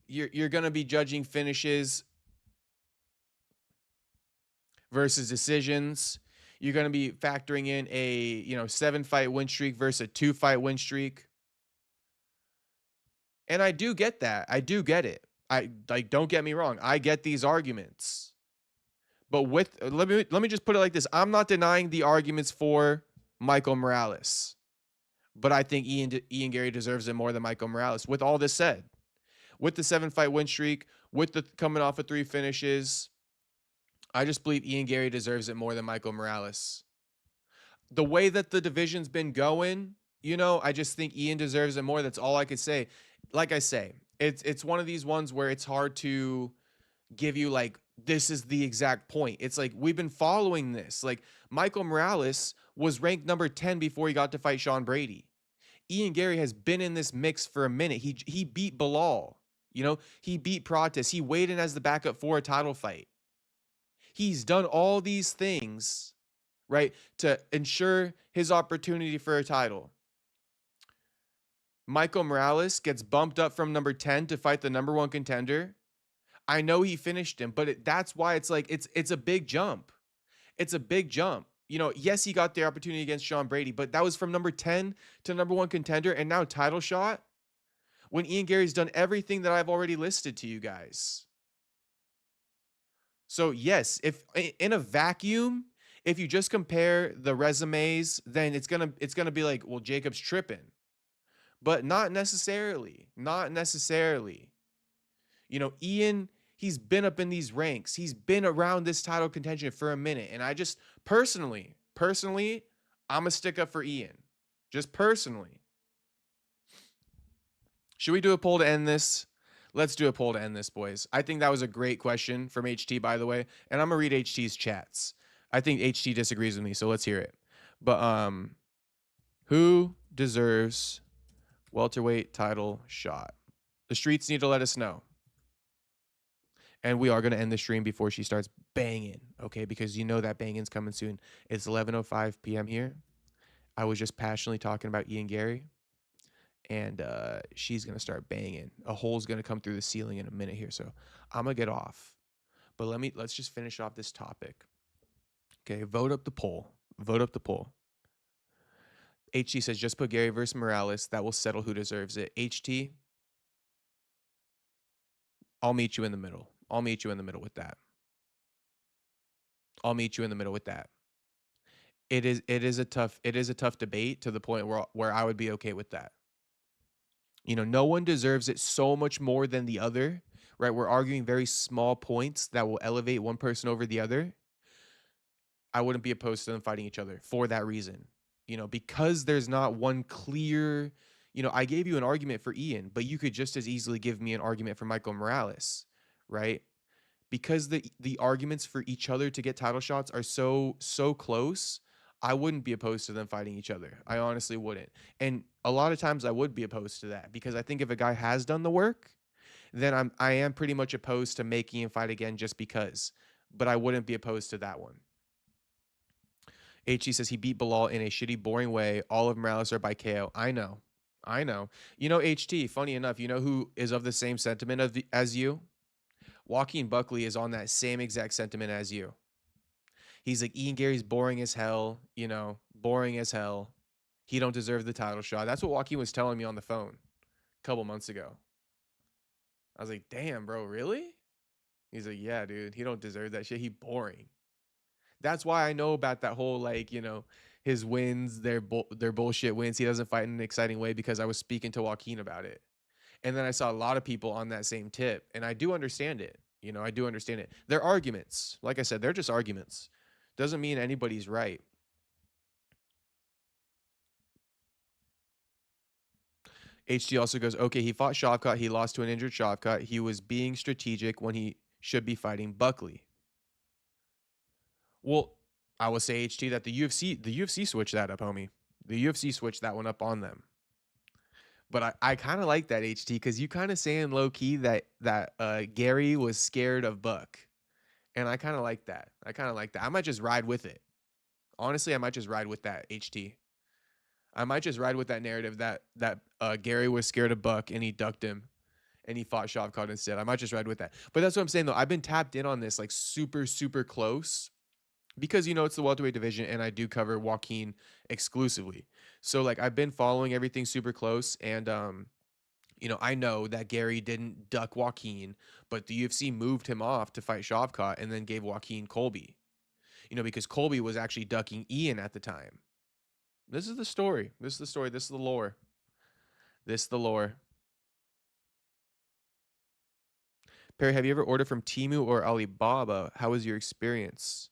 you're going to be judging finishes versus decisions. You're going to be factoring in a, 7-fight win streak versus a 2-fight win streak. And I do get that. I do get it. Don't get me wrong. I get these arguments. But let me just put it like this. I'm not denying the arguments for Michael Morales, but I think Ian Gary deserves it more than Michael Morales. With all this said, with the 7-fight win streak, with the coming off of 3 finishes, I just believe Ian Gary deserves it more than Michael Morales. The way that the division's been going, I just think Ian deserves it more. That's all I could say. Like I say, it's one of these ones where it's hard to give you like, this is the exact point. It's like, we've been following this. Like, Michael Morales was ranked number 10 before he got to fight Sean Brady. Ian Gary has been in this mix for a minute. He beat Bilal. He beat Prates. He weighed in as the backup for a title fight. He's done all these things, right, to ensure his opportunity for a title. Michael Morales gets bumped up from number 10 to fight the number 1 contender. I know he finished him, but that's why it's like, it's a big jump. It's a big jump. Yes, he got the opportunity against Sean Brady, but that was from number 10 to number 1 contender, and now title shot, when Ian Gary's done everything that I've already listed to you guys. So yes, if in a vacuum, if you just compare the resumes, then it's gonna be like, well, Jacob's tripping. But not necessarily. Not necessarily. Ian, he's been up in these ranks. He's been around this title contention for a minute. And I just personally, I'm a stick up for Ian. Just personally. Should we do a poll to end this? Let's do a poll to end this, boys. I think that was a great question from HT, by the way. And I'm going to read HT's chats. I think HT disagrees with me, so let's hear it. But who deserves welterweight title shot? The streets need to let us know. And we are going to end the stream before she starts banging, okay? Because that banging's coming soon. It's 11:05 p.m. here. I was just passionately talking about Ian Gary. And she's going to start banging. A hole's going to come through the ceiling in a minute here. So I'm going to get off. But let's just finish off this topic. Okay, vote up the poll. Vote up the poll. HT says, just put Gary versus Morales. That will settle who deserves it. HT, I'll meet you in the middle. I'll meet you in the middle with that. I'll meet you in the middle with that. It is a tough debate to the point where I would be okay with that. No one deserves it so much more than the other, right? We're arguing very small points that will elevate one person over the other. I wouldn't be opposed to them fighting each other for that reason. Because there's not one clear, I gave you an argument for Ian, but you could just as easily give me an argument for Michael Morales, right? Because the arguments for each other to get title shots are so I wouldn't be opposed to them fighting each other. I honestly wouldn't. And a lot of times I would be opposed to that, because I think if a guy has done the work, then I am pretty much opposed to making him fight again just because. But I wouldn't be opposed to that one. HE says he beat Bilal in a shitty, boring way. All of Morales are by KO. I know. HT, funny enough, who is of the same sentiment as you? Joaquin Buckley is on that same exact sentiment as you. He's like, Ian Gary's boring as hell, boring as hell. He don't deserve the title shot. That's what Joaquin was telling me on the phone a couple months ago. I was like, damn, bro, really? He's like, yeah, dude, he don't deserve that shit. He boring. That's why I know about that whole, like, his wins, their bullshit wins. He doesn't fight in an exciting way, because I was speaking to Joaquin about it. And then I saw a lot of people on that same tip, and I do understand it. I do understand it. They're arguments. Like I said, they're just arguments. Doesn't mean anybody's right. HT also goes, okay, he fought Shavkat. He lost to an injured Shavkat. He was being strategic when he should be fighting Buckley. Well, I will say, HT, that the UFC switched that up, homie. The UFC switched that one up on them. But I kind of like that, HT, because you kind of saying low key that Gary was scared of Buck, and I kind of like that. I might just ride with it. Honestly, I might just ride with that, HT. I might just ride with that narrative that Gary was scared of Buck and he ducked him, and he fought Shavkat instead. I might just ride with that. But that's what I'm saying, though. I've been tapped in on this like super, super close, because it's the welterweight division, and I do cover Joaquin exclusively. So like I've been following everything super close, and I know that Gary didn't duck Joaquin, but the UFC moved him off to fight Shavkat and then gave Joaquin Colby. Because Colby was actually ducking Ian at the time. This is the story. This is the lore. Perry, have you ever ordered from Temu or Alibaba? How was your experience?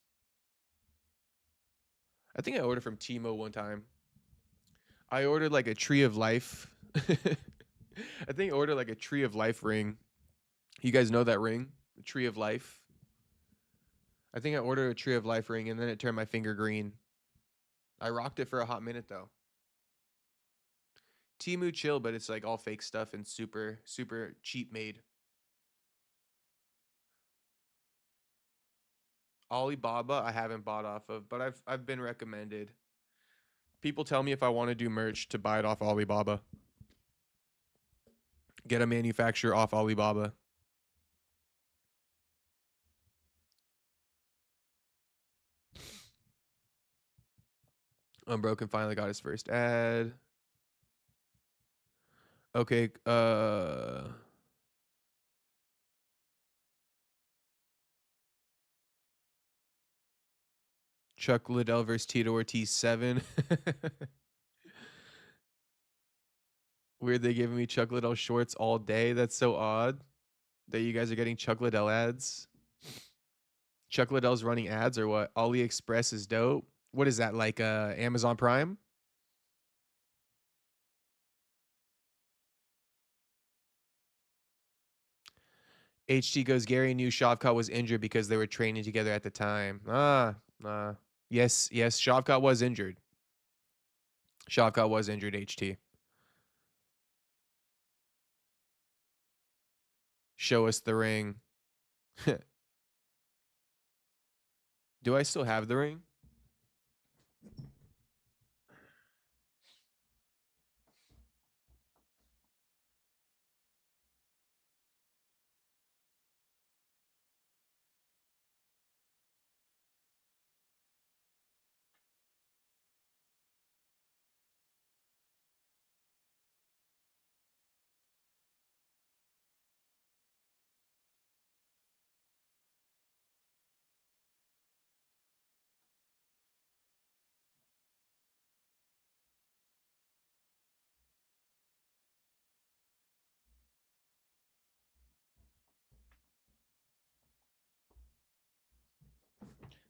I think I ordered from Temu one time. I ordered like a Tree of Life. I think I ordered like a Tree of Life ring. You guys know that ring? The Tree of Life? I think I ordered a Tree of Life ring, and then it turned my finger green. I rocked it for a hot minute, though. Temu chill, but it's like all fake stuff and super, super cheap made. Alibaba, I haven't bought off of, but I've been recommended. People tell me if I want to do merch to buy it off Alibaba. Get a manufacturer off Alibaba. Unbroken finally got his first ad. Okay, Chuck Liddell versus Tito Ortiz 7. Weird they giving me Chuck Liddell shorts all day. That's so odd that you guys are getting Chuck Liddell ads. Chuck Liddell's running ads or what? AliExpress is dope. What is that, like Amazon Prime? HT goes, Gary knew Shavkat was injured because they were training together at the time. Yes, Shavkat was injured. Shavkat was injured, HT. Show us the ring. Do I still have the ring?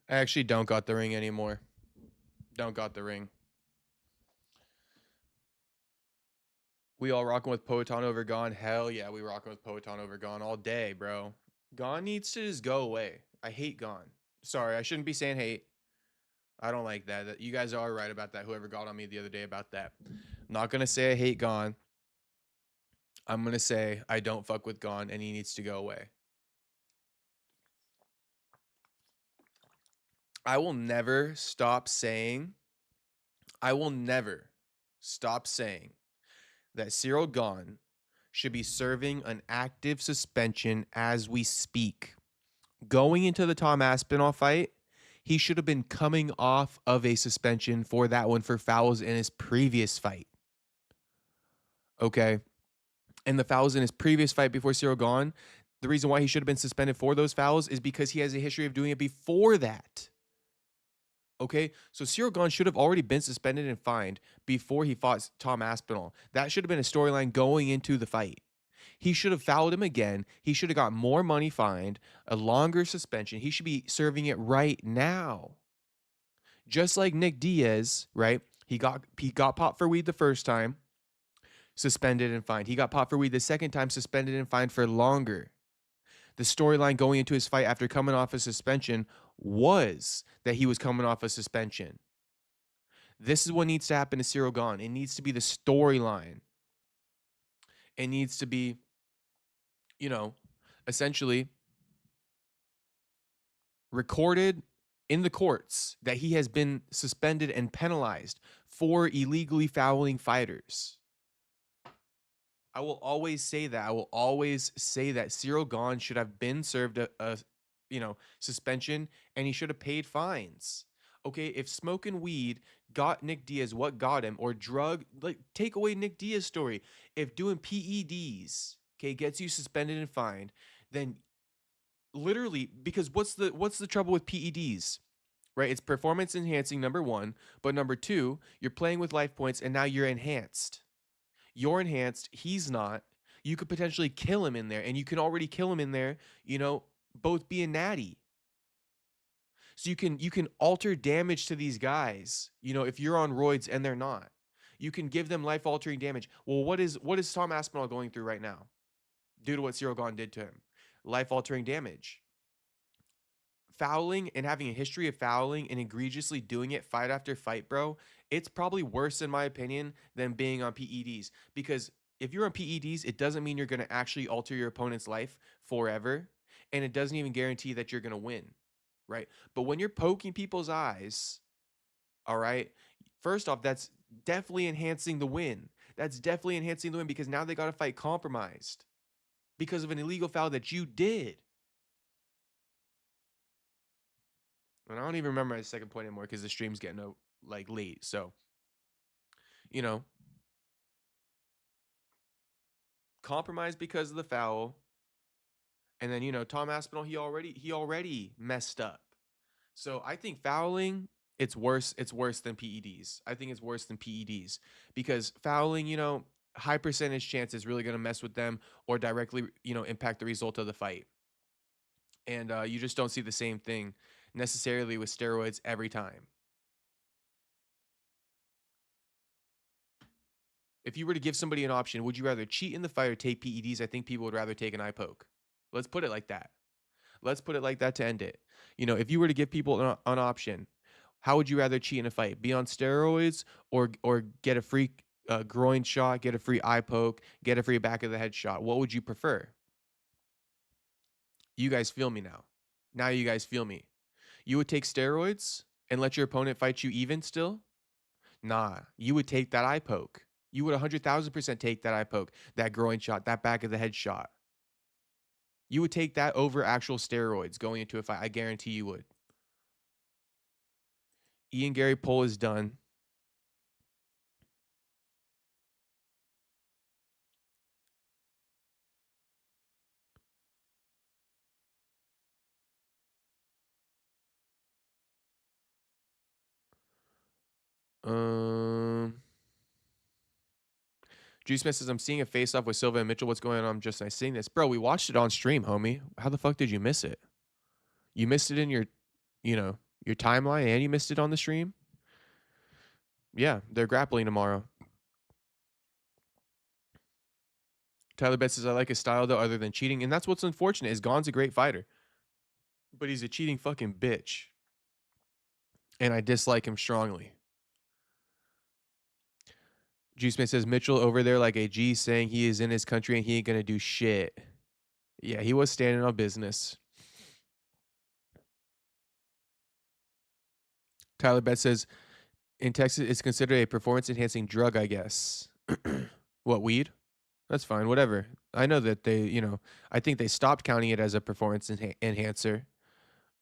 I actually don't got the ring anymore. Don't got the ring. We all rocking with Poetan over Gone? Hell yeah, we rocking with Poetan over Gone all day, bro. Gone needs to just go away. I hate Gone. Sorry, I shouldn't be saying hate. I don't like that. You guys are right about that. Whoever got on me the other day about that. I'm not going to say I hate Gone. I'm going to say I don't fuck with Gone and he needs to go away. I will never stop saying that Cyril Gane should be serving an active suspension as we speak. Going into the Tom Aspinall fight, he should have been coming off of a suspension for that one for fouls in his previous fight. Okay? And the fouls in his previous fight before Cyril Gane, the reason why he should have been suspended for those fouls is because he has a history of doing it before that. Okay, so Cyril Gane should have already been suspended and fined before he fought Tom Aspinall. That should have been a storyline going into the fight. He should have fouled him again. He should have got more money fined, a longer suspension. He should be serving it right now. Just like Nick Diaz, right? He got popped for weed the first time, suspended and fined. He got popped for weed the second time, suspended and fined for longer. The storyline going into his fight after coming off a suspension was that he was coming off a suspension. This is what needs to happen to Cyril Gane. It needs to be the storyline. It needs to be, essentially recorded in the courts that he has been suspended and penalized for illegally fouling fighters. I will always say that. I will always say that Cyril Gane should have been served a suspension, and he should have paid fines. Okay, if smoking weed got Nick Diaz what got him, or take away Nick Diaz's story. If doing PEDs, okay, gets you suspended and fined, then literally, because what's the trouble with PEDs? Right? It's performance enhancing, number one, but number two, you're playing with life points and now you're enhanced. You're enhanced, he's not. You could potentially kill him in there, and you can already kill him in there, both being natty. So you can alter damage to these guys, if you're on roids and they're not. You can give them life-altering damage. Well, what is Tom Aspinall going through right now due to what Cyril Gane did to him? Life-altering damage. Fouling and having a history of fouling and egregiously doing it fight after fight, bro, it's probably worse, in my opinion, than being on PEDs. Because if you're on PEDs, it doesn't mean you're going to actually alter your opponent's life forever. And it doesn't even guarantee that you're going to win, right? But when you're poking people's eyes, all right, first off, that's definitely enhancing the win. That's definitely enhancing the win, because now they got to fight compromised because of an illegal foul that you did. And I don't even remember my second point anymore because the stream's getting late. So, compromise because of the foul. And then, Tom Aspinall, he already messed up. So I think fouling, it's worse than PEDs. I think it's worse than PEDs because fouling, high percentage chance is really going to mess with them or directly, impact the result of the fight. And you just don't see the same thing necessarily with steroids every time. If you were to give somebody an option, would you rather cheat in the fight or take PEDs? I think people would rather take an eye poke. Let's put it like that. Let's put it like that to end it. If you were to give people an option, how would you rather cheat in a fight? Be on steroids or get a free groin shot, get a free eye poke, get a free back of the head shot? What would you prefer? You guys feel me now. Now you guys feel me. You would take steroids and let your opponent fight you even still? Nah, you would take that eye poke. You would 100,000% take that eye poke, that groin shot, that back of the head shot. You would take that over actual steroids going into a fight. I guarantee you would. Ian Gary poll is done. Drew Smith says, I'm seeing a face-off with Silva and Mitchell. What's going on? I'm just not seeing this. Bro, we watched it on stream, homie. How the fuck did you miss it? You missed it in your timeline, and you missed it on the stream? Yeah, they're grappling tomorrow. Tyler Betts says, I like his style, though, other than cheating. And that's what's unfortunate, is Gane's a great fighter. But he's a cheating fucking bitch. And I dislike him strongly. G Smith says, Mitchell over there like a G saying he is in his country and he ain't going to do shit. Yeah, he was standing on business. Tyler Betts says, in Texas, it's considered a performance-enhancing drug, I guess. What, weed? That's fine, whatever. I know that they, I think they stopped counting it as a performance enhancer.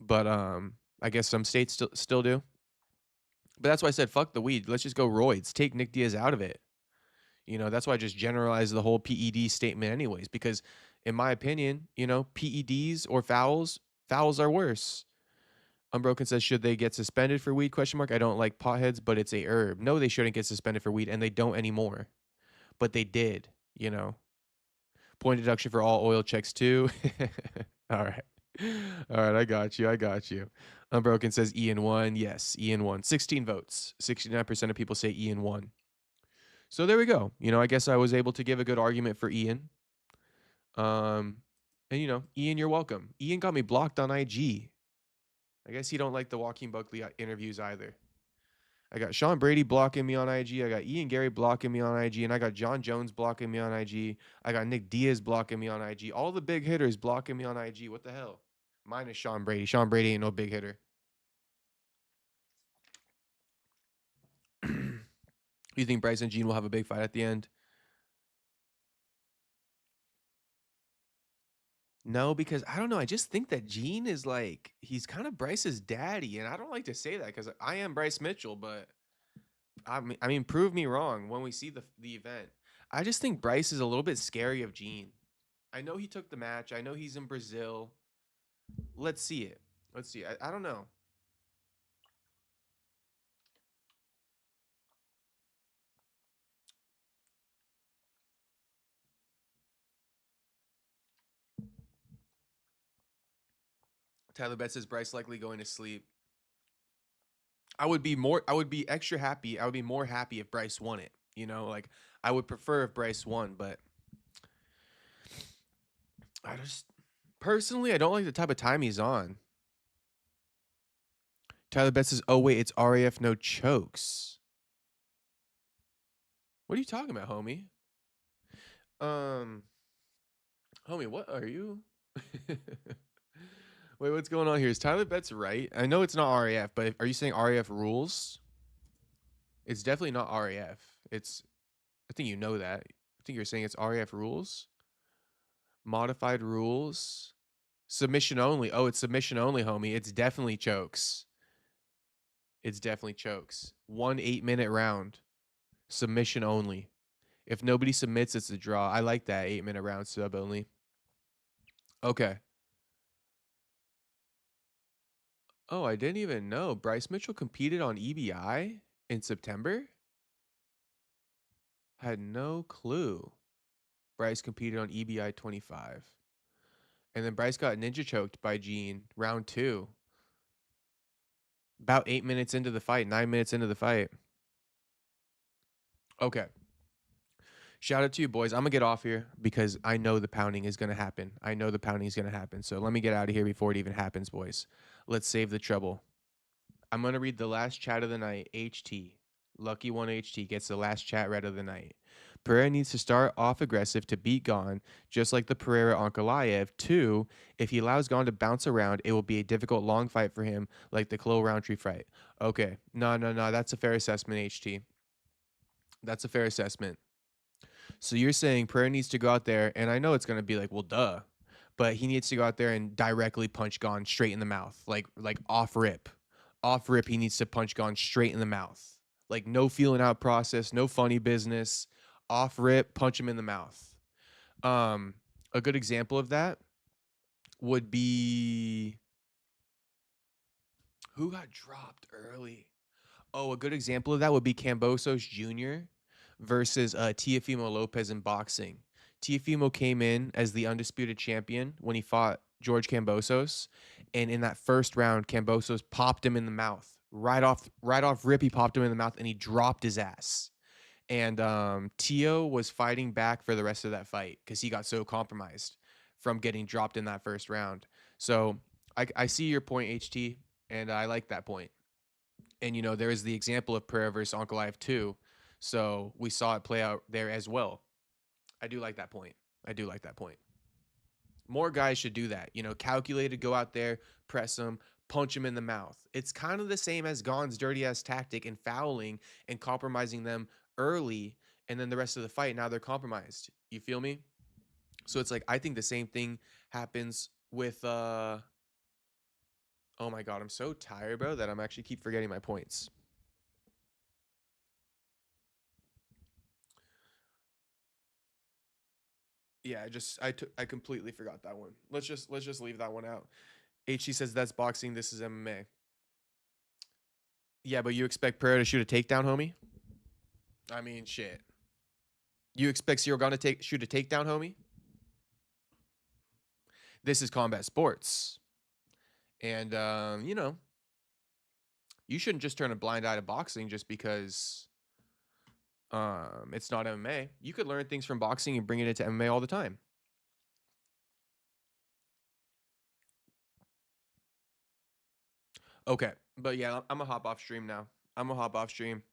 But I guess some states still do. But that's why I said, fuck the weed. Let's just go roids. Take Nick Diaz out of it. That's why I just generalized the whole PED statement anyways. Because in my opinion, PEDs or fouls are worse. Unbroken says, should they get suspended for weed? Question mark. I don't like potheads, but it's a herb. No, they shouldn't get suspended for weed, and they don't anymore. But they did, you know. Point deduction for all oil checks too. All right. All right, I got you. I got you. Unbroken says Ian won. Yes, Ian won. 16 votes. 69% of people say Ian won. So there we go. You know, I guess I was able to give a good argument for Ian. And you know, Ian, you're welcome. Ian got me blocked on IG. I guess he don't like the Joaquin Buckley interviews either. I got Sean Brady blocking me on IG. I got Ian Gary blocking me on IG. And I got John Jones blocking me on IG. I got Nick Diaz blocking me on IG. All the big hitters blocking me on IG. What the hell? Minus Sean Brady. Sean Brady ain't no big hitter. You think Bryce and Gene will have a big fight at the end? No, because I don't know. I just think that Gene is like, he's kind of Bryce's daddy. And I don't like to say that because I am Bryce Mitchell, but I mean, prove me wrong when we see the event. I just think Bryce is a little bit scary of Gene. I know he took the match. I know he's in Brazil. Let's see it. Let's see. I don't know. Tyler Betts says Bryce likely going to sleep. I would be extra happy. I would be more happy if Bryce won it. You know, like I would prefer if Bryce won, but I just personally I don't like the type of time he's on. Tyler Betts says, "Oh wait, it's RAF no chokes." What are you talking about, homie? Homie, what are you? Wait, what's going on here? Is Tyler Betts right? I know it's not RAF, but are you saying RAF rules? It's definitely not RAF. It's, I think you know that. I think you're saying it's RAF rules. Modified rules. Submission only. Oh, it's submission only, homie. It's definitely chokes. It's definitely chokes. 1 8-minute round. Submission only. If nobody submits, it's a draw. I like that 8-minute round sub only. Okay. Oh, I didn't even know. Bryce Mitchell competed on EBI in September? Had no clue. Bryce competed on EBI 25. And then Bryce got ninja choked by Gene round 2. About 8 minutes into the fight, 9 minutes into the fight. Okay. Shout out to you, boys. I'm going to get off here because I know the pounding is going to happen. I know the pounding is going to happen. So let me get out of here before it even happens, boys. Let's save the trouble. I'm going to read the last chat of the night. HT. Lucky One HT gets the last chat read of the night. Pereira needs to start off aggressive to beat Gon, just like the Pereira Ankalaev. 2, if he allows Gon to bounce around, it will be a difficult long fight for him, like the Khalil Roundtree fight. Okay. No. That's a fair assessment, HT. That's a fair assessment. So you're saying Pereira needs to go out there, and I know it's going to be like, well, duh. But he needs to go out there and directly punch Gon straight in the mouth. Like off rip. Off rip, he needs to punch Gon straight in the mouth. Like no feeling out process, no funny business. Off rip, punch him in the mouth. A good example of that would be who got dropped early. Oh, a good example of that would be Kambosos Jr. versus Teofimo Lopez in boxing. Teofimo came in as the undisputed champion when he fought George Kambosos, and in that first round, Kambosos popped him in the mouth. Right off rip, he popped him in the mouth, and he dropped his ass. And Teo was fighting back for the rest of that fight because he got so compromised from getting dropped in that first round. So I see your point, HT, and I like that point. And, you know, there is the example of Pereira versus Ankalaev too. So we saw it play out there as well. I do like that point. I do like that point. More guys should do that. You know, calculated, go out there, press them, punch them in the mouth. It's kind of the same as Gon's dirty-ass tactic and fouling and compromising them early, and then the rest of the fight, now they're compromised. You feel me? So it's like, I think the same thing happens with, oh my God, I'm so tired, bro, that I'm actually keep forgetting my points. Yeah, I completely forgot that one. Let's just leave that one out. HC says that's boxing, this is MMA. Yeah, but you expect Pereira to shoot a takedown, homie? I mean, shit. You expect Cyril Gane to shoot a takedown, homie? This is combat sports. And, you know, you shouldn't just turn a blind eye to boxing just because it's not MMA. You could learn things from boxing and bring it into MMA all the time. Okay, but yeah, I'm gonna hop off stream now. I'm gonna hop off stream.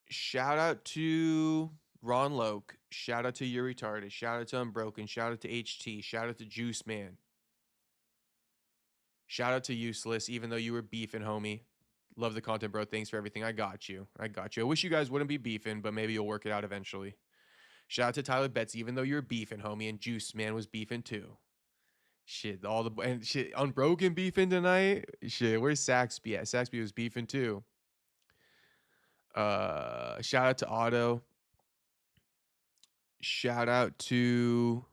Shout out to Ron Loke. Shout out to You're Retarded. Shout out to Unbroken. Shout out to HT. Shout out to Juice Man. Shout out to Useless, even though you were beefing, homie. Love the content, bro. Thanks for everything. I got you. I got you. I wish you guys wouldn't be beefing, but maybe you'll work it out eventually. Shout out to Tyler Betts, even though you were beefing, homie, and Juice Man was beefing too. Shit, all the and shit, Unbroken beefing tonight. Shit, where's Saxby at? Saxby was beefing too. Shout out to Otto. Shout out to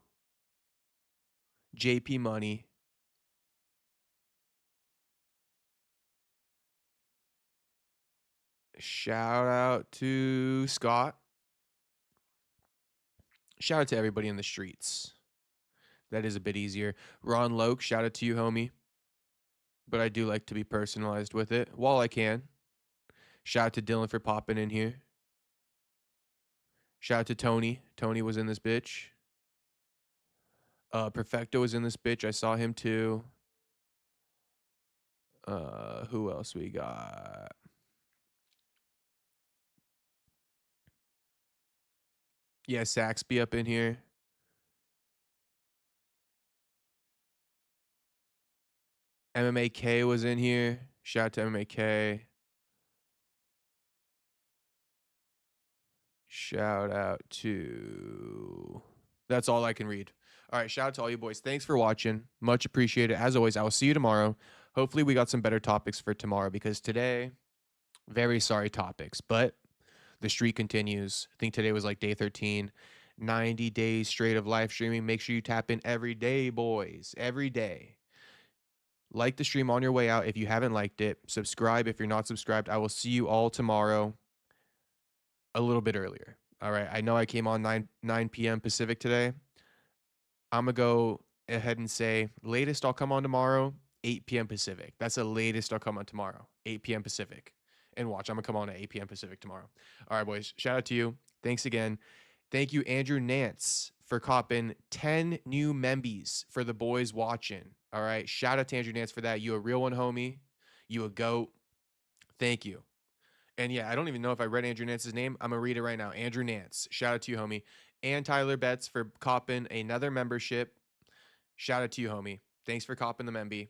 JP Money. Shout out to Scott. Shout out to everybody in the streets. That is a bit easier. Ron Loke, shout out to you, homie. But I do like to be personalized with it while I can. Shout out to Dylan for popping in here. Shout out to Tony. Tony was in this bitch. Perfecto was in this bitch. I saw him too. Who else we got? Yeah, Saxby up in here. MMAK was in here. Shout out to MMAK. Shout out to... That's all I can read. All right, shout out to all you boys. Thanks for watching. Much appreciated. As always, I will see you tomorrow. Hopefully we got some better topics for tomorrow because today, very sorry topics, but the streak continues. I think today was like day 13. 90 days straight of live streaming. Make sure you tap in every day, boys. Every day. Like the stream on your way out if you haven't liked it. Subscribe if you're not subscribed. I will see you all tomorrow a little bit earlier. All right. I know I came on 9 p.m. Pacific today. I'm going to go ahead and say latest I'll come on tomorrow, 8 p.m. Pacific. That's the latest I'll come on tomorrow, 8 p.m. Pacific. And watch, I'm going to come on at 8 p.m. Pacific tomorrow. All right, boys. Shout out to you. Thanks again. Thank you, Andrew Nance, for copping 10 new membies for the boys watching. All right. Shout out to Andrew Nance for that. You a real one, homie. You a goat. Thank you. And yeah, I don't even know if I read Andrew Nance's name. I'm going to read it right now. Andrew Nance. Shout out to you, homie. And Tyler Betts for copping another membership. Shout out to you, homie. Thanks for copping the memby.